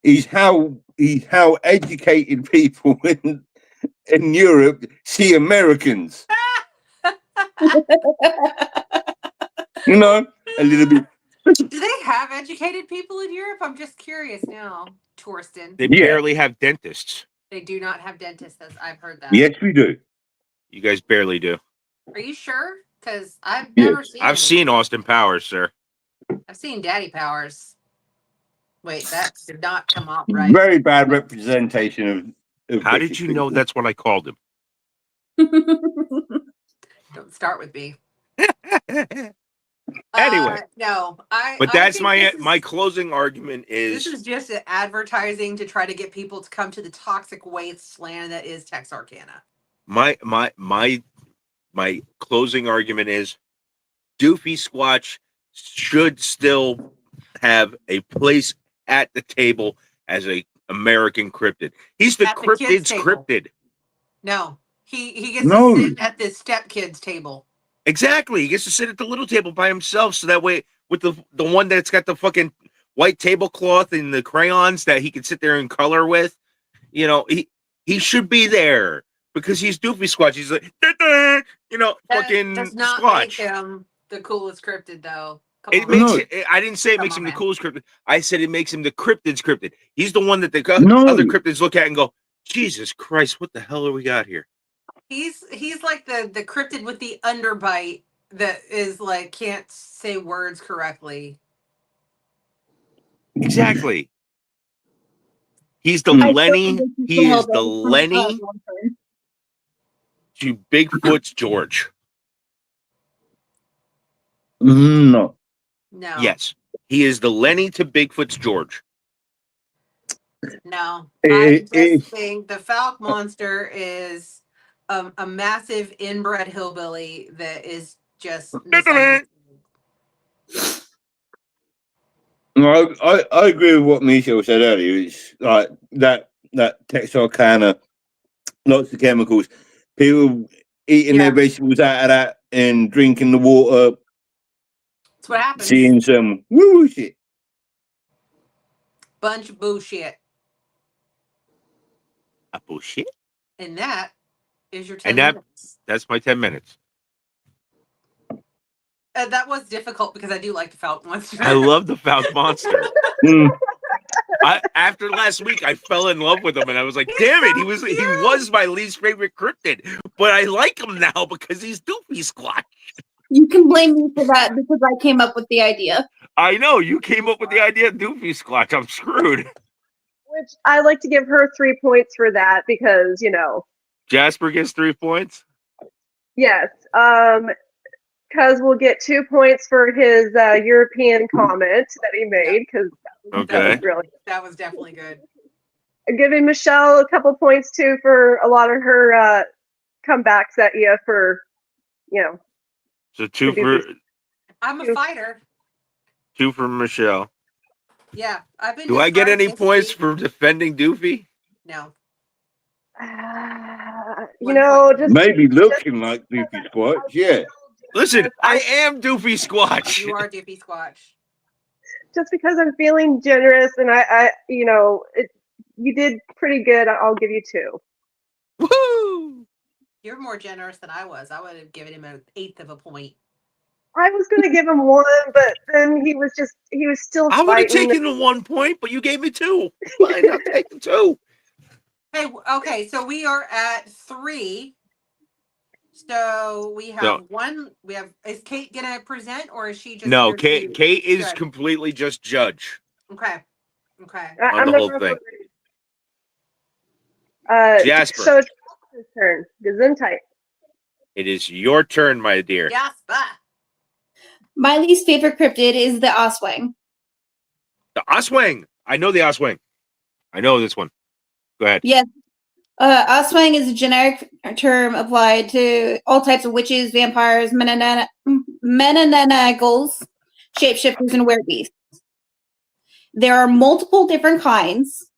[SPEAKER 3] He's how educated people in Europe see Americans. A little bit.
[SPEAKER 2] Do they have educated people in Europe? I'm just curious now. Torsten.
[SPEAKER 1] They barely have dentists.
[SPEAKER 2] They do not have dentists, as I've heard that.
[SPEAKER 3] Yes, we do.
[SPEAKER 1] You guys barely do.
[SPEAKER 2] Are you sure? Because I've never seen
[SPEAKER 1] I've seen Austin Powers, sir.
[SPEAKER 2] I've seen Daddy Powers. Wait, that did not come out right.
[SPEAKER 3] Very bad representation of
[SPEAKER 1] How did
[SPEAKER 3] British
[SPEAKER 1] you know
[SPEAKER 3] people.
[SPEAKER 1] that's what I called him?
[SPEAKER 2] Don't start with me.
[SPEAKER 1] Anyway,
[SPEAKER 2] No,
[SPEAKER 1] but
[SPEAKER 2] I
[SPEAKER 1] that's
[SPEAKER 2] think this is,
[SPEAKER 1] my closing argument
[SPEAKER 2] this
[SPEAKER 1] is
[SPEAKER 2] is just advertising to try to get people to come to the toxic wasteland that is Texarkana.
[SPEAKER 1] my closing argument is Doofy Squatch should still have a place at the table as a American cryptid. He's the
[SPEAKER 2] At the kids'
[SPEAKER 1] cryptid's
[SPEAKER 2] table.
[SPEAKER 1] cryptid.
[SPEAKER 2] No, he gets
[SPEAKER 3] No.
[SPEAKER 2] to sit at the stepkids table.
[SPEAKER 1] Exactly. He gets to sit at the little table by himself, so that way with the one that's got the fucking white tablecloth and the crayons that he can sit there and color with. You know, he should be there because he's Doofy Squatch. He's like, you know,
[SPEAKER 2] That
[SPEAKER 1] fucking
[SPEAKER 2] does not make
[SPEAKER 1] Squatch.
[SPEAKER 2] him the coolest cryptid, though. Come
[SPEAKER 1] It
[SPEAKER 2] on,
[SPEAKER 1] makes
[SPEAKER 3] No.
[SPEAKER 1] it. I didn't say it
[SPEAKER 2] Come
[SPEAKER 1] makes
[SPEAKER 2] on,
[SPEAKER 1] him the
[SPEAKER 2] man.
[SPEAKER 1] coolest cryptid. I said it makes him the cryptid's cryptid. He's the one that the
[SPEAKER 3] No.
[SPEAKER 1] other cryptids look at and go, Jesus Christ, what the hell do we got here?
[SPEAKER 2] he's like the cryptid with the underbite that is like can't say words correctly.
[SPEAKER 1] Exactly. He's the
[SPEAKER 3] I
[SPEAKER 1] Lenny. He is the Lenny to Bigfoot's George.
[SPEAKER 3] No.
[SPEAKER 2] No,
[SPEAKER 1] Yes, he is the Lenny to Bigfoot's George.
[SPEAKER 2] no. I
[SPEAKER 3] It-
[SPEAKER 2] just think the Falk monster is a massive inbred hillbilly that is just misunderstood.
[SPEAKER 3] No, I agree with what Michelle said earlier. It's like that Texarkana, lots of chemicals, people eating their
[SPEAKER 2] Yeah.
[SPEAKER 3] vegetables out of that and drinking the water,
[SPEAKER 2] That's what happens.
[SPEAKER 3] seeing some woo shit.
[SPEAKER 2] Bunch of bullshit.
[SPEAKER 1] Ah, bullshit.
[SPEAKER 2] And that is your 10
[SPEAKER 1] And that-
[SPEAKER 2] minutes.
[SPEAKER 1] That's my 10 minutes.
[SPEAKER 2] That was difficult because I do like the Falk monster.
[SPEAKER 1] I love the Falk monster.
[SPEAKER 3] Mm.
[SPEAKER 1] After last week, I fell in love with him, and I was like, "Damn it, he was my least favorite cryptid." But I like him now because he's Doofy Squatch.
[SPEAKER 5] You can blame me for that because I came up with the idea.
[SPEAKER 1] I know you came up with the idea of Doofy Squatch. I'm screwed.
[SPEAKER 4] Which I like to give her 3 points for that because,
[SPEAKER 1] Jasper gets 3 points.
[SPEAKER 4] yes. Because we'll get 2 points for his European comment that he made because that
[SPEAKER 1] Okay.
[SPEAKER 4] was really.
[SPEAKER 2] That was definitely good.
[SPEAKER 4] I'm giving Michelle a couple points too for a lot of her comebacks at you for,
[SPEAKER 1] So 2 for
[SPEAKER 2] I'm a fighter.
[SPEAKER 1] 2 for Michelle.
[SPEAKER 2] Yeah, I've been.
[SPEAKER 1] Do I get
[SPEAKER 2] described
[SPEAKER 1] any
[SPEAKER 2] this
[SPEAKER 1] points
[SPEAKER 2] week.
[SPEAKER 1] for defending Doofy?
[SPEAKER 2] No.
[SPEAKER 4] just
[SPEAKER 3] Maybe looking like Doofy Squatch, yeah.
[SPEAKER 1] Listen, I am Doofy Squatch.
[SPEAKER 2] You are Doofy Squatch.
[SPEAKER 4] just because I'm feeling generous and you did pretty good. I'll give you 2.
[SPEAKER 1] Woo!
[SPEAKER 2] You're more generous than I was. I would have given him an 1/8 of a point.
[SPEAKER 4] I was gonna give him 1, but then he was still
[SPEAKER 1] I would have
[SPEAKER 4] fighting.
[SPEAKER 1] taken the 1 point, but you gave me 2. Fine, I'll take the 2.
[SPEAKER 2] Hey, okay, so we are at 3. So we have one. We have. Is Kate gonna present, or is she just?
[SPEAKER 1] No,
[SPEAKER 2] here to
[SPEAKER 1] Kate is
[SPEAKER 2] judge?
[SPEAKER 1] completely just judge.
[SPEAKER 2] Okay. Okay.
[SPEAKER 1] on
[SPEAKER 4] I'm
[SPEAKER 1] the
[SPEAKER 4] the
[SPEAKER 1] whole
[SPEAKER 4] referee.
[SPEAKER 1] thing. Jasper.
[SPEAKER 4] So it's his turn. Gesundheit.
[SPEAKER 1] It is your turn, my dear.
[SPEAKER 2] Yes, but
[SPEAKER 5] My least favorite cryptid is the Oswang.
[SPEAKER 1] The Oswang. I know the Oswang. I know this one. Go ahead.
[SPEAKER 5] Yes. Oswang is a generic term applied to all types of witches, vampires, menenagals, shapeshifters, and werebeasts. There are multiple different kinds.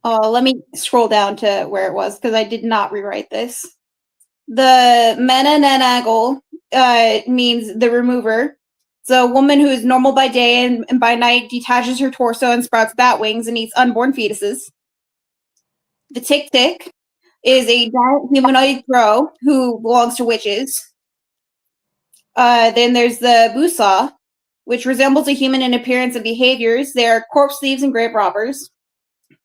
[SPEAKER 5] Let me scroll down to where it was because I did not rewrite this. The menenanagal means the remover. It's a woman who is normal by day and by night detaches her torso and sprouts bat wings and eats unborn fetuses. The Tick-Tick is a giant humanoid crow who belongs to witches. Then there's the Busaw, which resembles a human in appearance and behaviors. They are corpse thieves and grave robbers.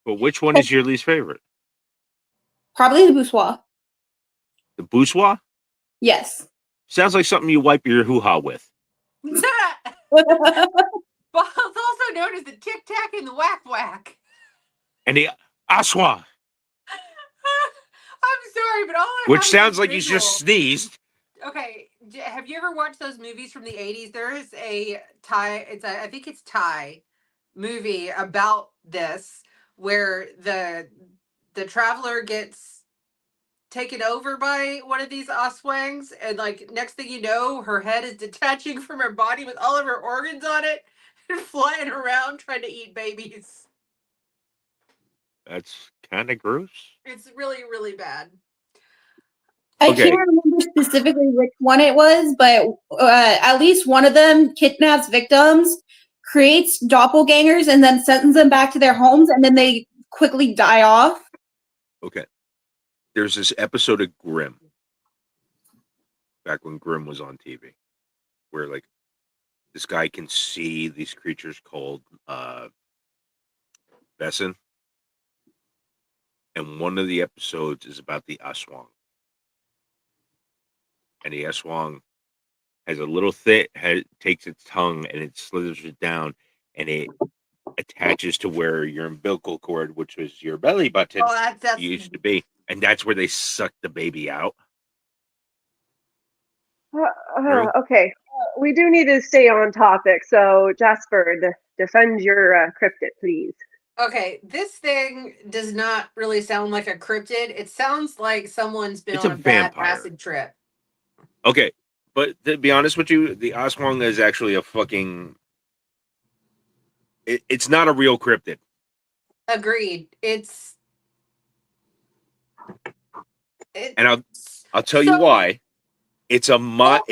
[SPEAKER 1] But which one is your least favorite?
[SPEAKER 5] Probably the Boussois.
[SPEAKER 1] The Boussois?
[SPEAKER 5] Yes.
[SPEAKER 1] Sounds like something you wipe your hoo-ha with.
[SPEAKER 2] Well, it's also known as the Tic Tac and the Whack Whack.
[SPEAKER 1] And the Aswa,
[SPEAKER 2] I'm sorry, but all I
[SPEAKER 1] which
[SPEAKER 2] have is
[SPEAKER 1] sounds
[SPEAKER 2] a
[SPEAKER 1] like you
[SPEAKER 2] visual.
[SPEAKER 1] just sneezed.
[SPEAKER 2] Okay, have you ever watched those movies from the 80s? There is a Thai, I think it's Thai movie about this where the traveler gets taken over by one of these Oswangs, and like next thing you know, her head is detaching from her body with all of her organs on it and flying around trying to eat babies.
[SPEAKER 1] That's kind of gross.
[SPEAKER 2] It's really, really bad.
[SPEAKER 5] I
[SPEAKER 1] Okay.
[SPEAKER 5] can't remember specifically which one it was, but at least one of them kidnaps victims, creates doppelgangers, and then sends them back to their homes, and then they quickly die off.
[SPEAKER 1] Okay. There's this episode of Grimm, back when Grimm was on TV, where like this guy can see these creatures called Besson. And one of the episodes is about the Aswang. And the Aswang has a little takes its tongue and it slithers it down and it attaches to where your umbilical cord, which was your belly button,
[SPEAKER 2] Oh, that's
[SPEAKER 1] used to be. And that's where they suck the baby out.
[SPEAKER 4] Okay, we do need to stay on topic. So, Jasper, defend your cryptid, please.
[SPEAKER 2] okay. This thing does not really sound like a cryptid. It sounds like someone's been
[SPEAKER 1] It's
[SPEAKER 2] on
[SPEAKER 1] a
[SPEAKER 2] a bad
[SPEAKER 1] vampire.
[SPEAKER 2] acid trip.
[SPEAKER 1] Okay. But to be honest with you, the Aswang is actually a fucking... It's not a real cryptid.
[SPEAKER 2] Agreed.
[SPEAKER 1] And I'll tell you why. It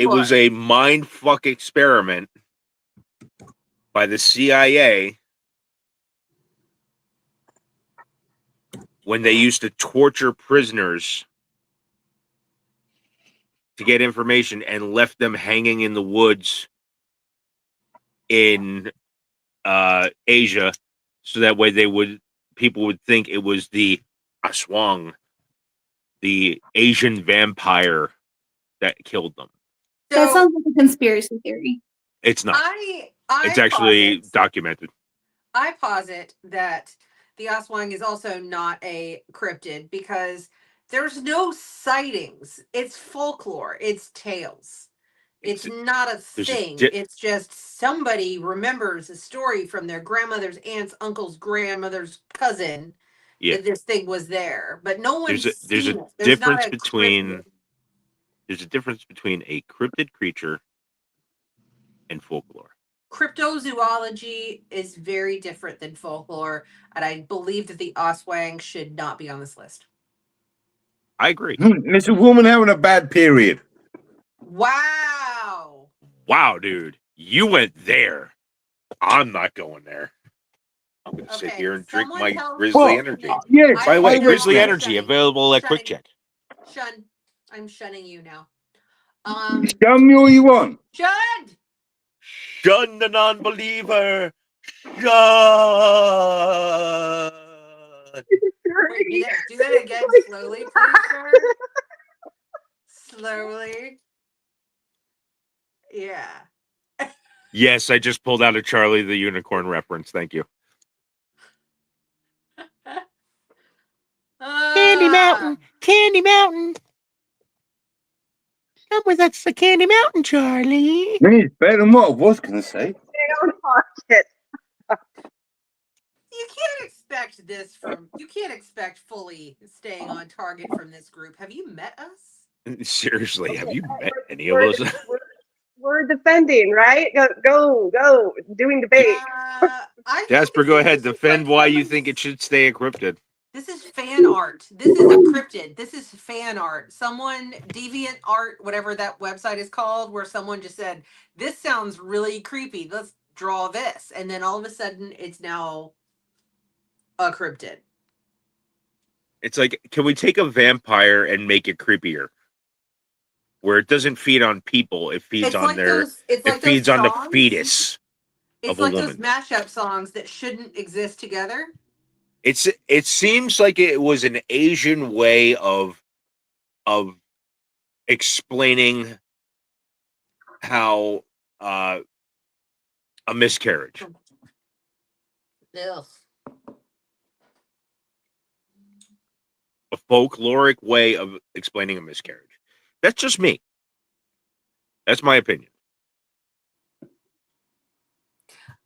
[SPEAKER 1] was a mind fuck experiment by the CIA when they used to torture prisoners to get information and left them hanging in the woods in Asia, so that way people would think it was the Aswang, the Asian vampire, that killed them.
[SPEAKER 5] That
[SPEAKER 2] So
[SPEAKER 5] sounds like a conspiracy theory.
[SPEAKER 1] It's not.
[SPEAKER 2] I
[SPEAKER 1] It's actually
[SPEAKER 2] posit-
[SPEAKER 1] documented.
[SPEAKER 2] I posit that the Aswang is also not a cryptid because there's no sightings. It's folklore. It's tales. It's not a
[SPEAKER 1] there's a
[SPEAKER 2] thing.
[SPEAKER 1] di-
[SPEAKER 2] It's just somebody remembers a story from their grandmother's aunt's uncle's grandmother's cousin
[SPEAKER 1] Yeah.
[SPEAKER 2] that this thing was there, but no one's
[SPEAKER 1] There's
[SPEAKER 2] seen
[SPEAKER 1] a
[SPEAKER 2] it. There's not
[SPEAKER 1] difference
[SPEAKER 2] a
[SPEAKER 1] between
[SPEAKER 2] cryptid.
[SPEAKER 1] there's a difference between a cryptid creature and folklore.
[SPEAKER 2] Cryptozoology is very different than folklore, and I believe that the Oswang should not be on this list.
[SPEAKER 1] I agree.
[SPEAKER 3] It's a woman having a bad period.
[SPEAKER 2] Wow.
[SPEAKER 1] Wow, dude, you went there. I'm not going there. I'm going to sit
[SPEAKER 2] Okay,
[SPEAKER 1] here and drink
[SPEAKER 2] someone
[SPEAKER 1] my
[SPEAKER 2] tell-
[SPEAKER 1] Grizzly
[SPEAKER 3] Well,
[SPEAKER 1] Energy.
[SPEAKER 3] Yes.
[SPEAKER 1] By the way,
[SPEAKER 2] I
[SPEAKER 1] Grizzly
[SPEAKER 2] know.
[SPEAKER 1] Energy available at Quick Check.
[SPEAKER 2] Shun. I'm shunning you now.
[SPEAKER 3] Tell me all you want.
[SPEAKER 2] Shun!
[SPEAKER 1] Shun the non-believer. Shun.
[SPEAKER 2] Wait, do that again slowly, please, sir. Slowly. Yeah.
[SPEAKER 1] Yes, I just pulled out a Charlie the Unicorn reference. Thank you. Candy Mountain. Candy Mountain. Come with us to Candy Mountain, Charlie.
[SPEAKER 3] It's better than what I was going to say.
[SPEAKER 4] Stay on target.
[SPEAKER 2] You can't expect this from. You can't expect fully staying on target from this group. Have you met us?
[SPEAKER 1] Seriously, have you met any of
[SPEAKER 4] We're,
[SPEAKER 1] us?
[SPEAKER 4] we're defending, right? Go. Doing debate.
[SPEAKER 2] I think
[SPEAKER 1] Jasper,
[SPEAKER 2] this
[SPEAKER 1] go
[SPEAKER 2] is-
[SPEAKER 1] ahead.
[SPEAKER 2] this is
[SPEAKER 1] Defend
[SPEAKER 2] like
[SPEAKER 1] why you
[SPEAKER 2] someone's-
[SPEAKER 1] think it should stay a cryptid.
[SPEAKER 2] This is fan art. This is a cryptid. This is fan art. Someone, Deviant Art, whatever that website is called, where someone just said, this sounds really creepy. Let's draw this. And then all of a sudden, it's now a cryptid.
[SPEAKER 1] It's like, can we take a vampire and make it creepier? Where it doesn't feed on people, it feeds on feeds on the fetus.
[SPEAKER 2] It's
[SPEAKER 1] of a
[SPEAKER 2] like
[SPEAKER 1] woman.
[SPEAKER 2] those mashup songs that shouldn't exist together.
[SPEAKER 1] It seems like it was an Asian way of explaining how A miscarriage.
[SPEAKER 2] Ugh.
[SPEAKER 1] A folkloric way of explaining a miscarriage. That's just me. That's my opinion.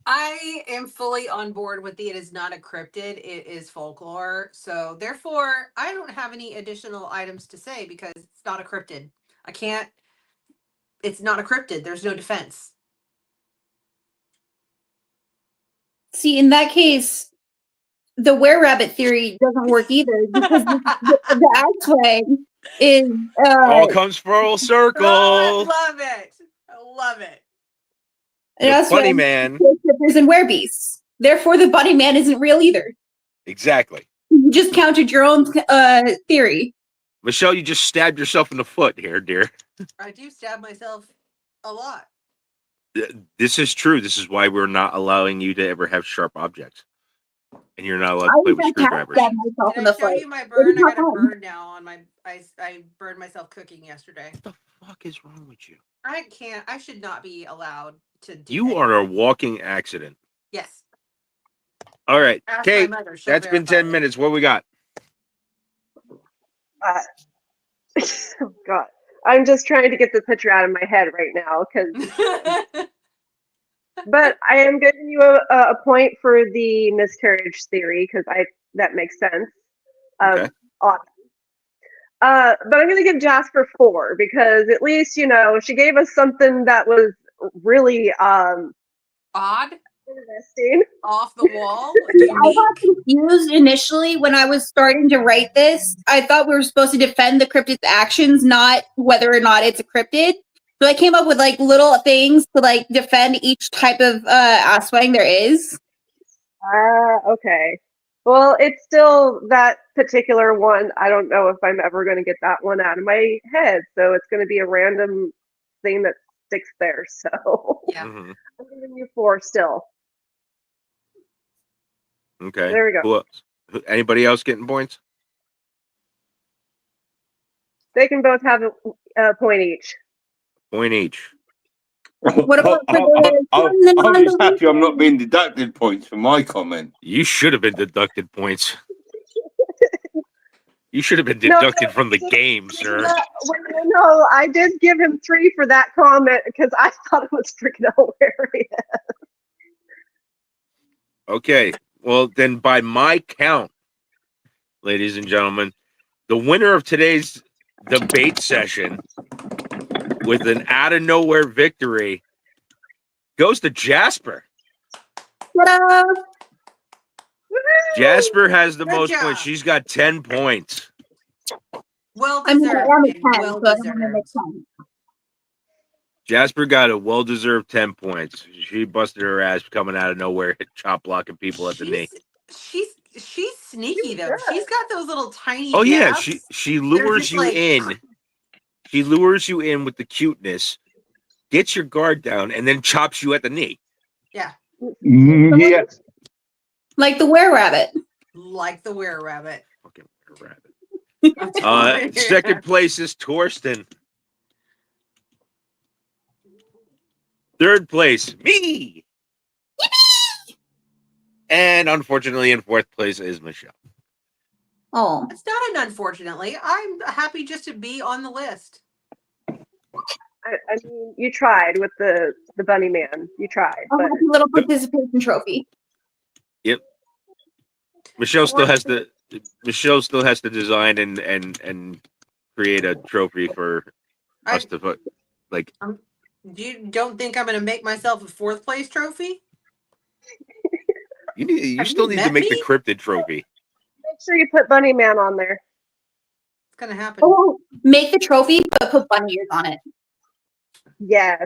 [SPEAKER 2] I am fully on board with it is not a cryptid, it is folklore. So therefore, I don't have any additional items to say because it's not a cryptid. I can't it's not a cryptid. There's no defense.
[SPEAKER 5] See, in that case, the were-rabbit theory doesn't work either because the axeway is
[SPEAKER 1] All comes full circle.
[SPEAKER 2] Oh, I love it. I love it.
[SPEAKER 1] The bunny man.
[SPEAKER 5] Strippers and werebeasts. Therefore, the bunny man isn't real either.
[SPEAKER 1] Exactly.
[SPEAKER 5] You just countered your own theory.
[SPEAKER 1] Michelle, you just stabbed yourself in the foot here, dear.
[SPEAKER 2] I do stab myself a lot.
[SPEAKER 1] This is true. This is why we're not allowing you to ever have sharp objects. And you're not allowed to
[SPEAKER 5] I
[SPEAKER 1] play
[SPEAKER 5] was
[SPEAKER 1] with
[SPEAKER 5] at
[SPEAKER 1] screwdrivers.
[SPEAKER 5] stab myself in
[SPEAKER 2] Did I
[SPEAKER 5] the
[SPEAKER 2] show
[SPEAKER 5] foot.
[SPEAKER 2] you my burn? I
[SPEAKER 5] not
[SPEAKER 2] got a
[SPEAKER 5] fun.
[SPEAKER 2] burn now on my I burned myself cooking yesterday.
[SPEAKER 1] What the fuck is wrong with you?
[SPEAKER 2] I should not be allowed to do
[SPEAKER 1] You are a walking accident.
[SPEAKER 2] Yes.
[SPEAKER 1] All right.
[SPEAKER 2] Ask
[SPEAKER 1] Kate,
[SPEAKER 2] my mother, she'll
[SPEAKER 1] that's been 10
[SPEAKER 2] verify it.
[SPEAKER 1] minutes. What we got?
[SPEAKER 4] Oh God, I'm just trying to get the picture out of my head right now, but I am giving you a point for the miscarriage theory because that makes sense.
[SPEAKER 1] Okay.
[SPEAKER 4] Awesome. But I'm going to give Jasper 4 because at least she gave us something that was really
[SPEAKER 2] Odd,
[SPEAKER 4] interesting.
[SPEAKER 2] off the wall,
[SPEAKER 5] I
[SPEAKER 2] unique.
[SPEAKER 5] got confused initially when I was starting to write this. I thought we were supposed to defend the cryptid's actions, not whether or not it's a cryptid. So I came up with like little things to like defend each type of asswang there is.
[SPEAKER 4] Okay. Well, it's still that particular one. I don't know if I'm ever going to get that one out of my head. So it's going to be a random thing that sticks there. So
[SPEAKER 2] Yeah.
[SPEAKER 1] Mhm.
[SPEAKER 4] I'm giving you 4 still.
[SPEAKER 1] Okay.
[SPEAKER 4] There we go.
[SPEAKER 1] Who else? Anybody else getting points?
[SPEAKER 4] They can both have a point each.
[SPEAKER 1] Point each.
[SPEAKER 5] What about for the
[SPEAKER 3] I'm just happy I'm not being deducted points for my comment.
[SPEAKER 1] You should have been deducted points. You should have been deducted from the game, sir.
[SPEAKER 4] No, I did give him 3 for that comment because I thought it was freaking hilarious.
[SPEAKER 1] Okay. Well, then by my count, ladies and gentlemen, the winner of today's debate session with an out of nowhere victory goes to Jasper.
[SPEAKER 5] Ta-da!
[SPEAKER 1] Jasper has the
[SPEAKER 2] Good
[SPEAKER 1] most
[SPEAKER 2] job.
[SPEAKER 1] points. She's got 10 points.
[SPEAKER 2] Well
[SPEAKER 5] I mean, I
[SPEAKER 2] deserved.
[SPEAKER 5] am a
[SPEAKER 2] and
[SPEAKER 5] 10,
[SPEAKER 2] well
[SPEAKER 5] so I don't want to make
[SPEAKER 2] deserved.
[SPEAKER 5] sense.
[SPEAKER 1] Jasper got a well-deserved 10 points. She busted her ass coming out of nowhere, chop blocking people at the knee.
[SPEAKER 2] She's sneaky though. She's got those little tiny.
[SPEAKER 1] Oh yeah,
[SPEAKER 2] jabs.
[SPEAKER 1] she lures
[SPEAKER 2] just
[SPEAKER 1] you
[SPEAKER 2] like-
[SPEAKER 1] in. She lures you in with the cuteness, gets your guard down, and then chops you at the knee.
[SPEAKER 2] Yeah,
[SPEAKER 3] Yeah.
[SPEAKER 5] Like the were-rabbit.
[SPEAKER 2] like the were-rabbit.
[SPEAKER 1] Fucking rabbit.
[SPEAKER 2] I'm telling you.
[SPEAKER 1] Second place is Torsten. Third place, me. And unfortunately, in fourth place is Michelle.
[SPEAKER 5] Oh,
[SPEAKER 2] It's not an unfortunately. I'm happy just to be on the list.
[SPEAKER 4] I mean, you tried with the bunny man. You tried,
[SPEAKER 5] a
[SPEAKER 4] but
[SPEAKER 5] happy little participation trophy.
[SPEAKER 1] Michelle still has to. Michelle still has to design and create a trophy for us to put. Like,
[SPEAKER 2] You don't think I'm going to make myself a 4th place trophy?
[SPEAKER 1] you
[SPEAKER 2] Have
[SPEAKER 1] still
[SPEAKER 2] you
[SPEAKER 1] need to
[SPEAKER 2] met
[SPEAKER 1] make the
[SPEAKER 2] me?
[SPEAKER 1] cryptid trophy.
[SPEAKER 4] make sure you put bunny man on there.
[SPEAKER 2] It's going to happen.
[SPEAKER 5] Oh, make the trophy, but put bunny ears on it.
[SPEAKER 4] Yes.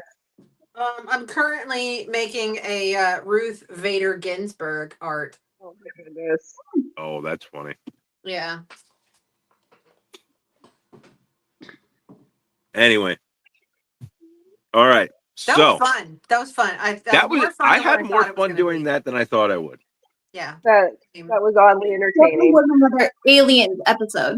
[SPEAKER 2] I'm currently making a Ruth Vader Ginsburg art.
[SPEAKER 4] Oh my goodness.
[SPEAKER 1] Oh, that's funny.
[SPEAKER 2] Yeah.
[SPEAKER 1] Anyway, all right.
[SPEAKER 2] That
[SPEAKER 1] So
[SPEAKER 2] was fun. That was fun.
[SPEAKER 1] that was.
[SPEAKER 2] more fun
[SPEAKER 1] I
[SPEAKER 2] than what
[SPEAKER 1] had
[SPEAKER 2] thought
[SPEAKER 1] more
[SPEAKER 2] it was
[SPEAKER 1] fun
[SPEAKER 2] gonna
[SPEAKER 1] doing
[SPEAKER 2] be.
[SPEAKER 1] that than I thought I would.
[SPEAKER 2] Yeah.
[SPEAKER 4] That was oddly
[SPEAKER 5] That
[SPEAKER 4] entertaining.
[SPEAKER 5] was another aliens episode.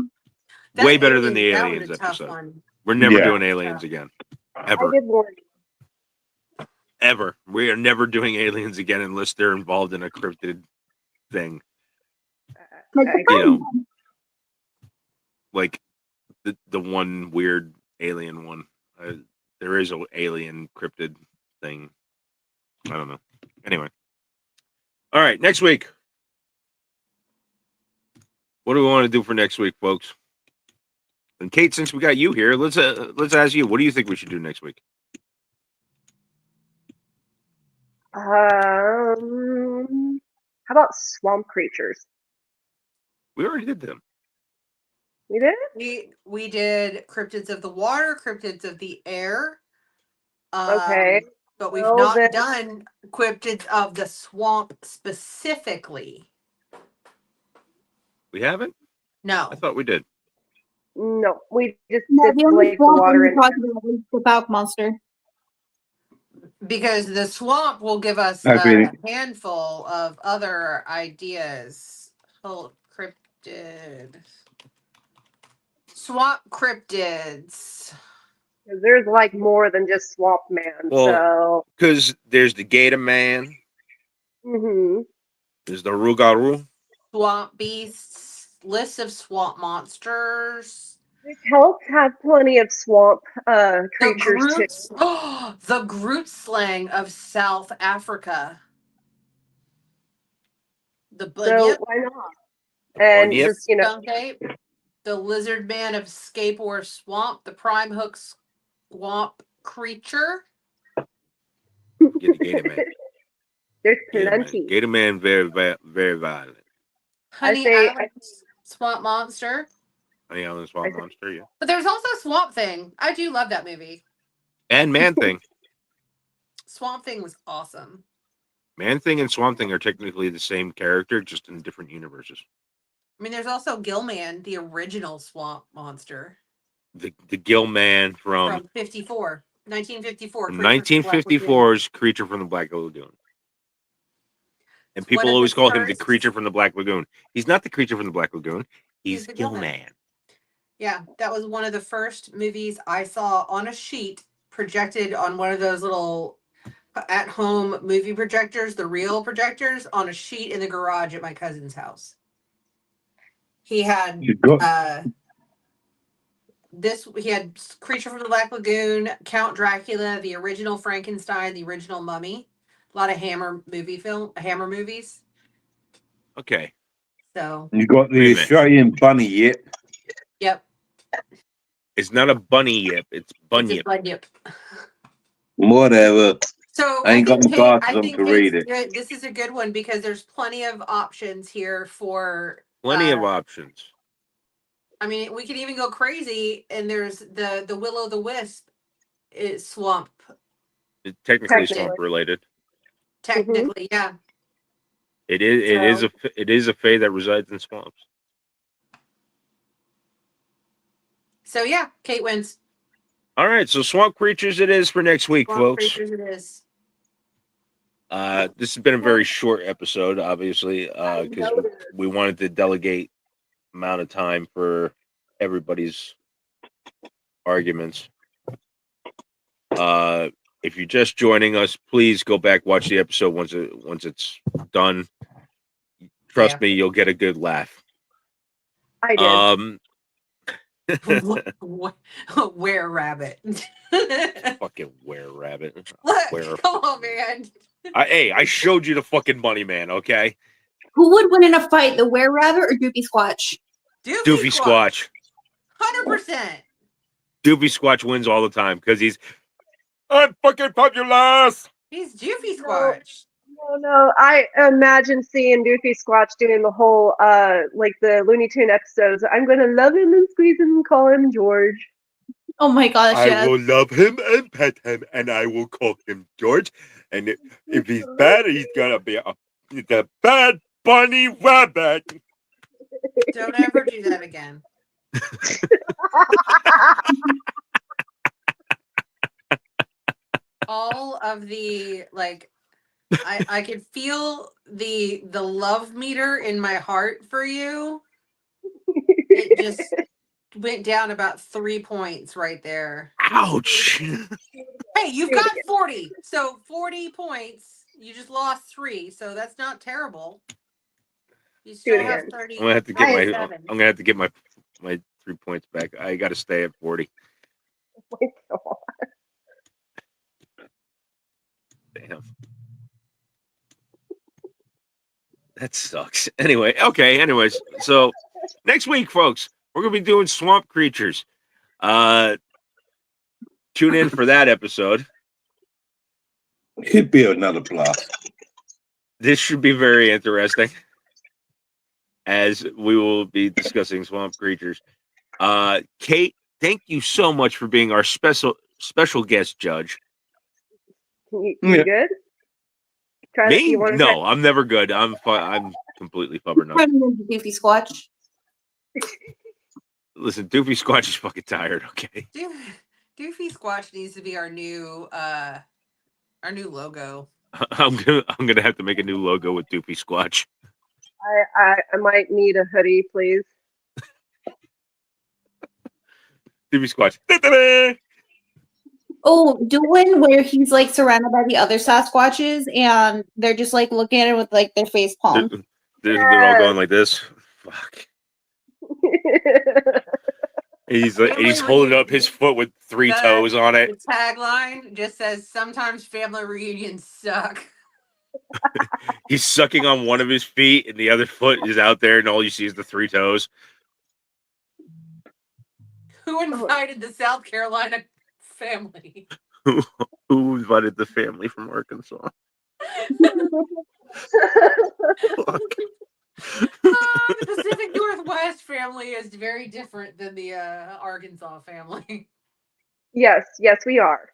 [SPEAKER 2] That
[SPEAKER 1] Way better than the
[SPEAKER 2] that was
[SPEAKER 1] aliens
[SPEAKER 2] a tough
[SPEAKER 1] episode.
[SPEAKER 2] one.
[SPEAKER 1] We're never
[SPEAKER 3] Yeah.
[SPEAKER 1] doing aliens again,
[SPEAKER 4] I
[SPEAKER 1] ever.
[SPEAKER 4] did warn you.
[SPEAKER 1] ever. We are never doing aliens again unless they're involved in a cryptid thing.
[SPEAKER 4] Okay.
[SPEAKER 1] You know, like the one weird alien one. There is an alien cryptid thing. I don't know. Anyway. All right, next week. What do we want to do for next week, folks? And Kate, since we got you here, let's ask you. What do you think we should do next week?
[SPEAKER 4] How about swamp creatures?
[SPEAKER 1] We already did them.
[SPEAKER 4] You did?
[SPEAKER 2] We did cryptids of the water, cryptids of the air.
[SPEAKER 4] Okay.
[SPEAKER 2] But we've
[SPEAKER 4] Well,
[SPEAKER 2] not
[SPEAKER 4] then-
[SPEAKER 2] done cryptids of the swamp specifically.
[SPEAKER 1] We haven't?
[SPEAKER 2] No.
[SPEAKER 1] I thought we did.
[SPEAKER 4] No, we just
[SPEAKER 5] No,
[SPEAKER 4] did
[SPEAKER 5] the only
[SPEAKER 4] like the
[SPEAKER 5] swamp
[SPEAKER 4] water
[SPEAKER 5] we
[SPEAKER 4] and
[SPEAKER 5] talked about was the Falk monster.
[SPEAKER 2] Because the swamp will give us
[SPEAKER 3] I
[SPEAKER 2] a
[SPEAKER 3] agree.
[SPEAKER 2] handful of other ideas. Oh, cryptid. Swamp cryptids.
[SPEAKER 4] there's like more than just swamp man.
[SPEAKER 1] Well- Because there's the Gator Man, there's the Rougarou.
[SPEAKER 2] Swamp beasts. List of swamp monsters.
[SPEAKER 4] The Celts have plenty of swamp
[SPEAKER 2] The
[SPEAKER 4] creatures too.
[SPEAKER 2] Groots. Oh, the Groot slang of South Africa. The
[SPEAKER 4] So
[SPEAKER 2] Bunyip.
[SPEAKER 4] why not? And
[SPEAKER 1] Bunyip.
[SPEAKER 4] just
[SPEAKER 2] Skunk ape. The lizard man of Scape or Swamp. The prime hook swamp creature.
[SPEAKER 1] Get the Gator Man.
[SPEAKER 4] there's
[SPEAKER 1] Gator Man.
[SPEAKER 4] plenty.
[SPEAKER 1] Gator Man, very, very violent.
[SPEAKER 2] Honey
[SPEAKER 4] say-
[SPEAKER 2] Island swamp monster.
[SPEAKER 1] Honey Island Swamp Monster, yeah.
[SPEAKER 2] But there's also Swamp Thing. I do love that movie.
[SPEAKER 1] And Man Thing.
[SPEAKER 2] Swamp Thing was awesome.
[SPEAKER 1] Man Thing and Swamp Thing are technically the same character, just in different universes.
[SPEAKER 2] I mean, there's also Gilman, the original swamp monster
[SPEAKER 1] The Gill Man from
[SPEAKER 2] from 1954. Creature from the Black Lagoon.
[SPEAKER 1] 1954's Creature from the Black Lagoon. And
[SPEAKER 2] It's
[SPEAKER 1] people
[SPEAKER 2] one of
[SPEAKER 1] always
[SPEAKER 2] the
[SPEAKER 1] call him the
[SPEAKER 2] first-
[SPEAKER 1] Creature from the Black Lagoon. He's not the Creature from the Black Lagoon. He's
[SPEAKER 2] the
[SPEAKER 1] Gill
[SPEAKER 2] Gill
[SPEAKER 1] Man.
[SPEAKER 2] Man. Yeah, that was one of the first movies I saw on a sheet projected on one of those little at-home movie projectors, the real projectors, on a sheet in the garage at my cousin's house. He had
[SPEAKER 3] You got
[SPEAKER 2] he had Creature from the Black Lagoon, Count Dracula, the original Frankenstein, the original Mummy. A lot of Hammer movies.
[SPEAKER 1] Okay.
[SPEAKER 2] So,
[SPEAKER 3] you got
[SPEAKER 1] Wait a
[SPEAKER 3] the
[SPEAKER 1] minute.
[SPEAKER 3] Australian bunny yip.
[SPEAKER 2] yep.
[SPEAKER 1] It's not a bunny yip, it's
[SPEAKER 2] It's a
[SPEAKER 1] bunyip.
[SPEAKER 2] bunyip.
[SPEAKER 3] Whatever.
[SPEAKER 2] So
[SPEAKER 3] I ain't got
[SPEAKER 2] think
[SPEAKER 3] the
[SPEAKER 2] Kate-
[SPEAKER 3] glasses
[SPEAKER 2] I
[SPEAKER 3] on
[SPEAKER 2] think
[SPEAKER 3] to read
[SPEAKER 2] Kate's
[SPEAKER 3] it.
[SPEAKER 2] good. This is a good one because there's plenty of options here for.
[SPEAKER 1] Plenty of options.
[SPEAKER 2] I mean, we can even go crazy, and there's the Will o' the Wisp is swamp
[SPEAKER 1] It's technically
[SPEAKER 4] Technically.
[SPEAKER 1] swamp related.
[SPEAKER 2] technically, yeah.
[SPEAKER 1] It is a fae that resides in swamps.
[SPEAKER 2] So yeah, Kate wins.
[SPEAKER 1] All right, so swamp creatures it is for next week,
[SPEAKER 2] Swamp
[SPEAKER 1] folks.
[SPEAKER 2] creatures it is.
[SPEAKER 1] This has been a very short episode, obviously, because we wanted to delegate amount of time for everybody's arguments. If you're just joining us, please go back, watch the episode once it's done. Trust
[SPEAKER 2] Yeah.
[SPEAKER 1] me, you'll get a good laugh.
[SPEAKER 4] I did.
[SPEAKER 2] Were rabbit.
[SPEAKER 1] Fucking were rabbit.
[SPEAKER 2] Look,
[SPEAKER 1] Were.
[SPEAKER 2] come on, man.
[SPEAKER 1] I showed you the fucking money, man. Okay,
[SPEAKER 5] Who would win in a fight, the Were Rabbit or Doopy Squatch?
[SPEAKER 1] Doofy Squatch.
[SPEAKER 2] 100%.
[SPEAKER 1] Doofy Squatch wins all the time because he's fucking populous.
[SPEAKER 2] He's Doofy Squatch.
[SPEAKER 4] No, I imagine seeing Doofy Squatch doing the whole, like the Looney Tune episodes. I'm gonna love him and squeeze him and call him George.
[SPEAKER 5] Oh my gosh,
[SPEAKER 1] I
[SPEAKER 5] yes.
[SPEAKER 1] will love him and pet him, and I will call him George. And if he's bad, he's gonna be the bad bunny rabbit.
[SPEAKER 2] Don't ever do that again. All of the I could feel the love meter in my heart for you. It just went down about 3 points right there.
[SPEAKER 1] Ouch!
[SPEAKER 2] Hey, you've
[SPEAKER 4] Do it
[SPEAKER 2] got
[SPEAKER 4] again.
[SPEAKER 2] 40. So 40 points. You just lost 3. So that's not terrible. You still
[SPEAKER 4] it
[SPEAKER 2] have
[SPEAKER 4] again.
[SPEAKER 2] 30.
[SPEAKER 1] I'm gonna have to get my.
[SPEAKER 2] 37.
[SPEAKER 1] I'm gonna have to get my 3 points back. I got to stay at 40.
[SPEAKER 4] Oh my God.
[SPEAKER 1] Damn. That sucks. Anyway, okay. Anyways, so next week, folks, we're gonna be doing swamp creatures. Tune in for that episode.
[SPEAKER 3] Could be another blast.
[SPEAKER 1] This should be very interesting, as we will be discussing swamp creatures. Kate, thank you so much for being our special guest judge.
[SPEAKER 4] You
[SPEAKER 3] Yeah.
[SPEAKER 4] good? Try
[SPEAKER 1] Me?
[SPEAKER 4] You want to
[SPEAKER 1] No, I'm never good. I'm completely flubber nosed.
[SPEAKER 5] Doofy Squatch.
[SPEAKER 1] Listen, Doofy Squatch is fucking tired. Okay.
[SPEAKER 2] Doofy Squatch needs to be our new logo.
[SPEAKER 1] I'm gonna have to make a new logo with Doofy Squatch.
[SPEAKER 4] I might need a hoodie, please.
[SPEAKER 1] Doofy Squatch. Da-da-da!
[SPEAKER 5] Oh, do one where he's like surrounded by the other Sasquatches and they're just like looking at him with like their face palm.
[SPEAKER 1] They're all going like this. Fuck. He's holding up his foot with 3 toes on it.
[SPEAKER 2] The tagline just says, "Sometimes family reunions suck."
[SPEAKER 1] He's sucking on one of his feet, and the other foot is out there, and all you see is the 3 toes.
[SPEAKER 2] Who invited the South Carolina family?
[SPEAKER 1] Who invited the family from Arkansas? Fuck.
[SPEAKER 2] The Pacific Northwest family is very different than the Arkansas family.
[SPEAKER 4] Yes, we are.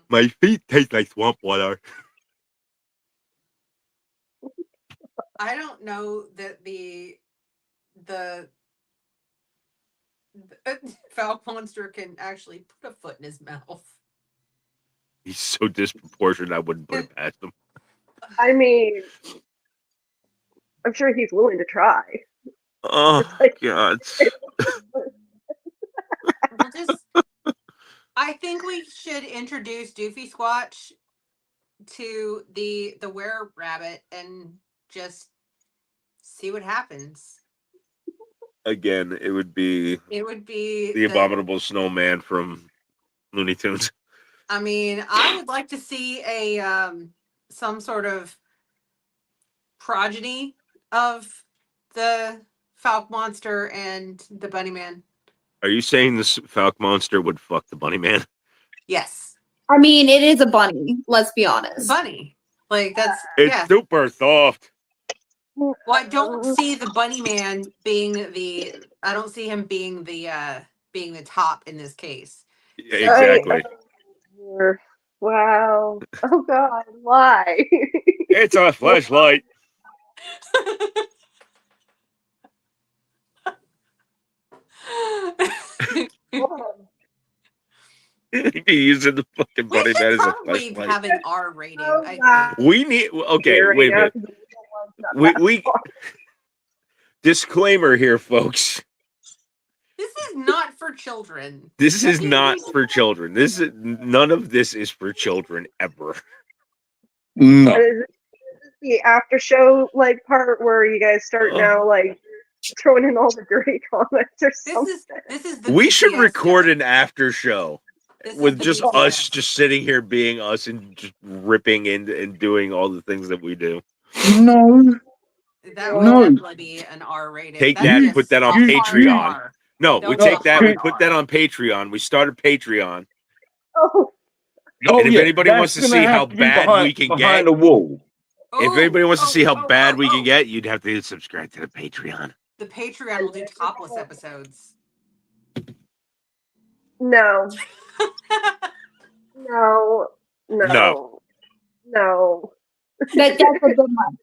[SPEAKER 1] My feet taste like swamp water.
[SPEAKER 2] I don't know that the Falcon monster can actually put a foot in his mouth.
[SPEAKER 1] He's so disproportionate, I wouldn't put it past him.
[SPEAKER 4] I mean, I'm sure he's willing to try.
[SPEAKER 1] Oh, God.
[SPEAKER 2] I think we should introduce Doofy Squatch to the were-rabbit and just see what happens.
[SPEAKER 1] Again, it would be the abominable snowman from Looney Tunes.
[SPEAKER 2] I mean, I would like to see a some sort of progeny of the Falk monster and the Bunny Man.
[SPEAKER 1] Are you saying this Falk monster would fuck the bunny man?
[SPEAKER 2] Yes.
[SPEAKER 5] I mean, it is a bunny, let's be honest.
[SPEAKER 2] Bunny. Like that's
[SPEAKER 1] It's super soft.
[SPEAKER 2] Well, I don't see the Bunny Man being I don't see him being the top in this case.
[SPEAKER 1] Exactly.
[SPEAKER 4] Wow. Oh God, why?
[SPEAKER 1] It's a flashlight. Be using the fucking bunny man as a
[SPEAKER 2] probably
[SPEAKER 1] flashlight.
[SPEAKER 2] have an R rating.
[SPEAKER 1] We need wait a minute. We disclaimer here, folks.
[SPEAKER 2] This is not for children.
[SPEAKER 1] This is not for children. None of this is for children ever.
[SPEAKER 3] No.
[SPEAKER 4] Is this the after show like part where you guys start now like throwing in all the dirty comments or something?
[SPEAKER 2] This is the
[SPEAKER 1] We should
[SPEAKER 2] BTS
[SPEAKER 1] record
[SPEAKER 2] show.
[SPEAKER 1] an after show with just
[SPEAKER 2] BTS.
[SPEAKER 1] us just sitting here being us and just ripping and doing all the things that we do.
[SPEAKER 3] No.
[SPEAKER 2] That would
[SPEAKER 3] No.
[SPEAKER 2] definitely be an R rating.
[SPEAKER 1] Take
[SPEAKER 2] That's
[SPEAKER 1] that and
[SPEAKER 2] just
[SPEAKER 1] put that on
[SPEAKER 2] a hard
[SPEAKER 1] Patreon.
[SPEAKER 2] R.
[SPEAKER 1] No,
[SPEAKER 2] Don't
[SPEAKER 1] we
[SPEAKER 2] do
[SPEAKER 1] take
[SPEAKER 2] a
[SPEAKER 1] that, we
[SPEAKER 2] hard
[SPEAKER 1] put
[SPEAKER 2] R.
[SPEAKER 1] that on Patreon. We started Patreon.
[SPEAKER 4] Oh,
[SPEAKER 1] And if
[SPEAKER 3] yeah,
[SPEAKER 1] anybody wants to
[SPEAKER 3] that's
[SPEAKER 1] see
[SPEAKER 3] gonna
[SPEAKER 1] how
[SPEAKER 3] have to be
[SPEAKER 1] bad we can get,
[SPEAKER 3] behind the wall.
[SPEAKER 1] if anybody wants to see how bad we can
[SPEAKER 2] oh.
[SPEAKER 1] get, you'd have to subscribe to the Patreon.
[SPEAKER 2] The Patreon will do topless episodes.
[SPEAKER 4] no. No.
[SPEAKER 1] No.
[SPEAKER 4] No.
[SPEAKER 5] That's a good one.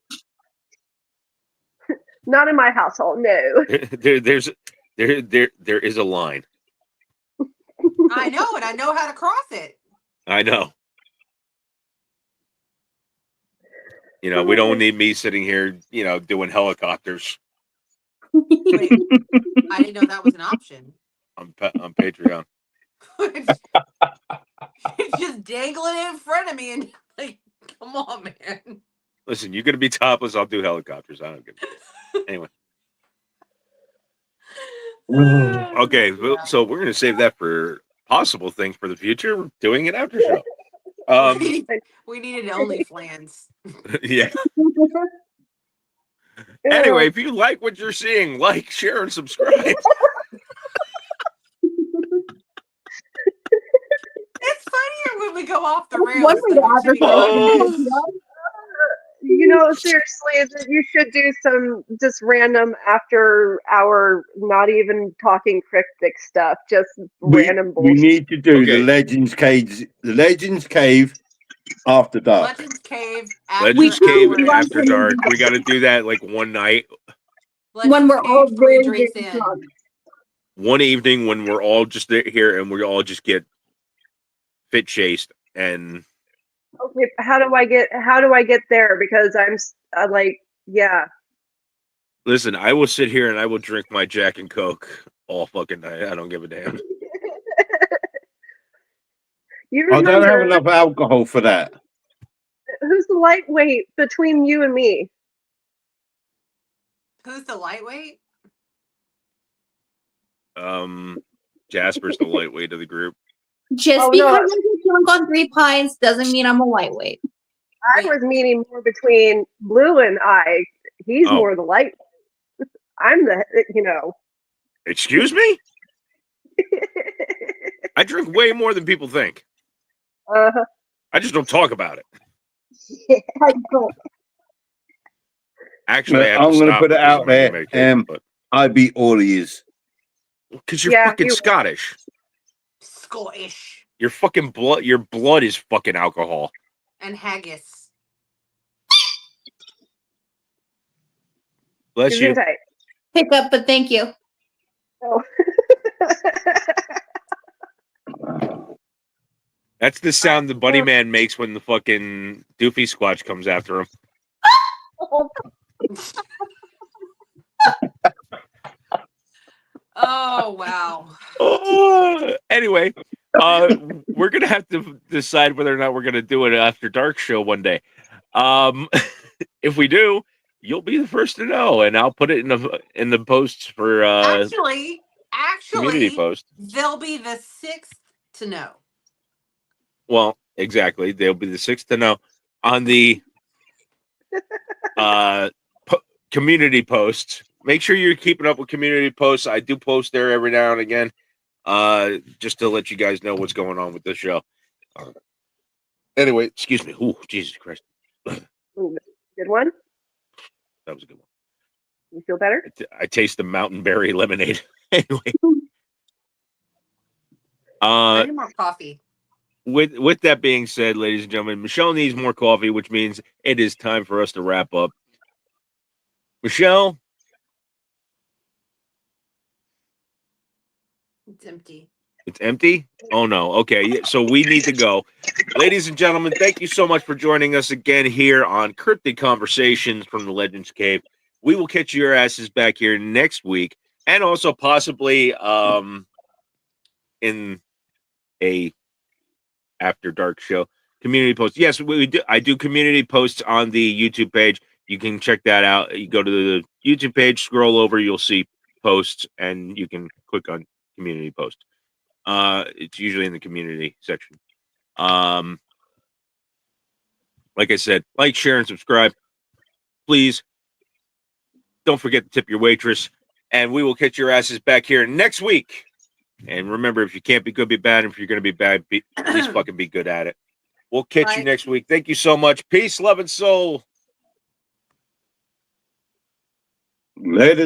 [SPEAKER 4] Not in my household, no.
[SPEAKER 1] There is a line.
[SPEAKER 2] I know, and I know how to cross it.
[SPEAKER 1] I know. You know, we don't need me sitting here, doing helicopters
[SPEAKER 2] Wait, I didn't know that was an option.
[SPEAKER 1] on Patreon.
[SPEAKER 2] Just dangling it in front of me and like, come on, man.
[SPEAKER 1] Listen, you're gonna be topless. I'll do helicopters. I don't give. Anyway, okay.
[SPEAKER 2] Yeah.
[SPEAKER 1] So we're gonna save that for possible things for the future. We're doing an after show.
[SPEAKER 2] We needed OnlyFans.
[SPEAKER 1] Yeah. Anyway, if you like what you're seeing, like, share, and subscribe.
[SPEAKER 2] It's funnier when we go off the rails.
[SPEAKER 5] One way
[SPEAKER 2] than
[SPEAKER 5] to
[SPEAKER 2] we should
[SPEAKER 5] advertise.
[SPEAKER 2] go.
[SPEAKER 4] You know, seriously, you should do some just random after hour, not even talking cryptic stuff, just random
[SPEAKER 3] We
[SPEAKER 4] bullshit.
[SPEAKER 3] need to do
[SPEAKER 1] Okay.
[SPEAKER 3] the Legends Cave after dark.
[SPEAKER 2] Legends Cave.
[SPEAKER 1] Legends
[SPEAKER 2] after
[SPEAKER 1] Cave
[SPEAKER 2] hours.
[SPEAKER 1] after dark. We got to do that like one night,
[SPEAKER 2] Legends
[SPEAKER 5] When we're
[SPEAKER 2] Cave,
[SPEAKER 5] all
[SPEAKER 2] 3
[SPEAKER 5] very,
[SPEAKER 2] drinks
[SPEAKER 5] very
[SPEAKER 2] in.
[SPEAKER 5] drunk.
[SPEAKER 1] one evening when we're all just here and we all just get fit chased. And
[SPEAKER 4] Okay, how do I get there? Because I'm like, yeah.
[SPEAKER 1] listen, I will sit here and I will drink my Jack and Coke all fucking night. I don't give a damn.
[SPEAKER 4] You
[SPEAKER 3] I don't have
[SPEAKER 4] remember
[SPEAKER 3] enough alcohol for that.
[SPEAKER 4] who's the lightweight between you and me?
[SPEAKER 2] Who's the lightweight?
[SPEAKER 1] Jasper's the lightweight of the group.
[SPEAKER 5] Just
[SPEAKER 4] Oh,
[SPEAKER 5] because
[SPEAKER 4] no.
[SPEAKER 5] I get drunk on 3 pints doesn't mean I'm a lightweight.
[SPEAKER 4] I was meaning more between Blue and I. He's
[SPEAKER 1] Oh.
[SPEAKER 4] more the light. I'm the,
[SPEAKER 1] Excuse me? I drink way more than people think.
[SPEAKER 4] uh-huh.
[SPEAKER 1] I just don't talk about it.
[SPEAKER 5] I don't.
[SPEAKER 1] Actually, I have
[SPEAKER 3] I'm
[SPEAKER 1] to
[SPEAKER 3] going to
[SPEAKER 1] stop
[SPEAKER 3] put it
[SPEAKER 1] because
[SPEAKER 3] out
[SPEAKER 1] of my
[SPEAKER 3] there.
[SPEAKER 1] medication, but
[SPEAKER 3] I beat all of yous.
[SPEAKER 1] because you're
[SPEAKER 4] Yeah,
[SPEAKER 1] fucking
[SPEAKER 4] you-
[SPEAKER 1] Scottish.
[SPEAKER 2] Scottish
[SPEAKER 1] Your fucking blood. Your blood is fucking alcohol.
[SPEAKER 2] and haggis.
[SPEAKER 1] Bless you.
[SPEAKER 4] Gesundheit.
[SPEAKER 5] Pick up, but thank you.
[SPEAKER 4] Oh.
[SPEAKER 1] That's the sound the Bunny Man makes when the fucking Doofy Squatch comes after him.
[SPEAKER 2] Oh wow.
[SPEAKER 1] Anyway, we're gonna have to decide whether or not we're gonna do an after dark show one day. If we do, you'll be the first to know, and I'll put it in the posts for
[SPEAKER 2] Actually,
[SPEAKER 1] community post.
[SPEAKER 2] they'll be the 6th to know.
[SPEAKER 1] Well, exactly. They'll be the 6th to know on the community posts. Make sure you're keeping up with community posts. I do post there every now and again, just to let you guys know what's going on with the show. Anyway, excuse me. Ooh, Jesus Christ.
[SPEAKER 4] Good one.
[SPEAKER 1] That was a good one.
[SPEAKER 4] You feel better?
[SPEAKER 1] I taste the mountain berry lemonade. Anyway.
[SPEAKER 2] I need more coffee.
[SPEAKER 1] With that being said, ladies and gentlemen, Michelle needs more coffee, which means it is time for us to wrap up. Michelle,
[SPEAKER 2] It's empty.
[SPEAKER 1] it's empty? Oh no. Okay, yeah, so we need to go. Ladies and gentlemen, thank you so much for joining us again here on Cryptid Conversations from the Legends Cave. We will catch your asses back here next week, and also possibly in a after dark show community post. Yes, we do. I do community posts on the YouTube page. You can check that out. You go to the YouTube page, scroll over, you'll see posts, and you can click on community post. It's usually in the community section. Like I said, like, share, and subscribe. Please don't forget to tip your waitress, and we will catch your asses back here next week. And remember, if you can't be good, be bad. And if you're going to be bad, at least fucking be good at it. We'll catch you
[SPEAKER 2] Right.
[SPEAKER 1] next week. Thank you so much. Peace, love, and soul.
[SPEAKER 3] Later.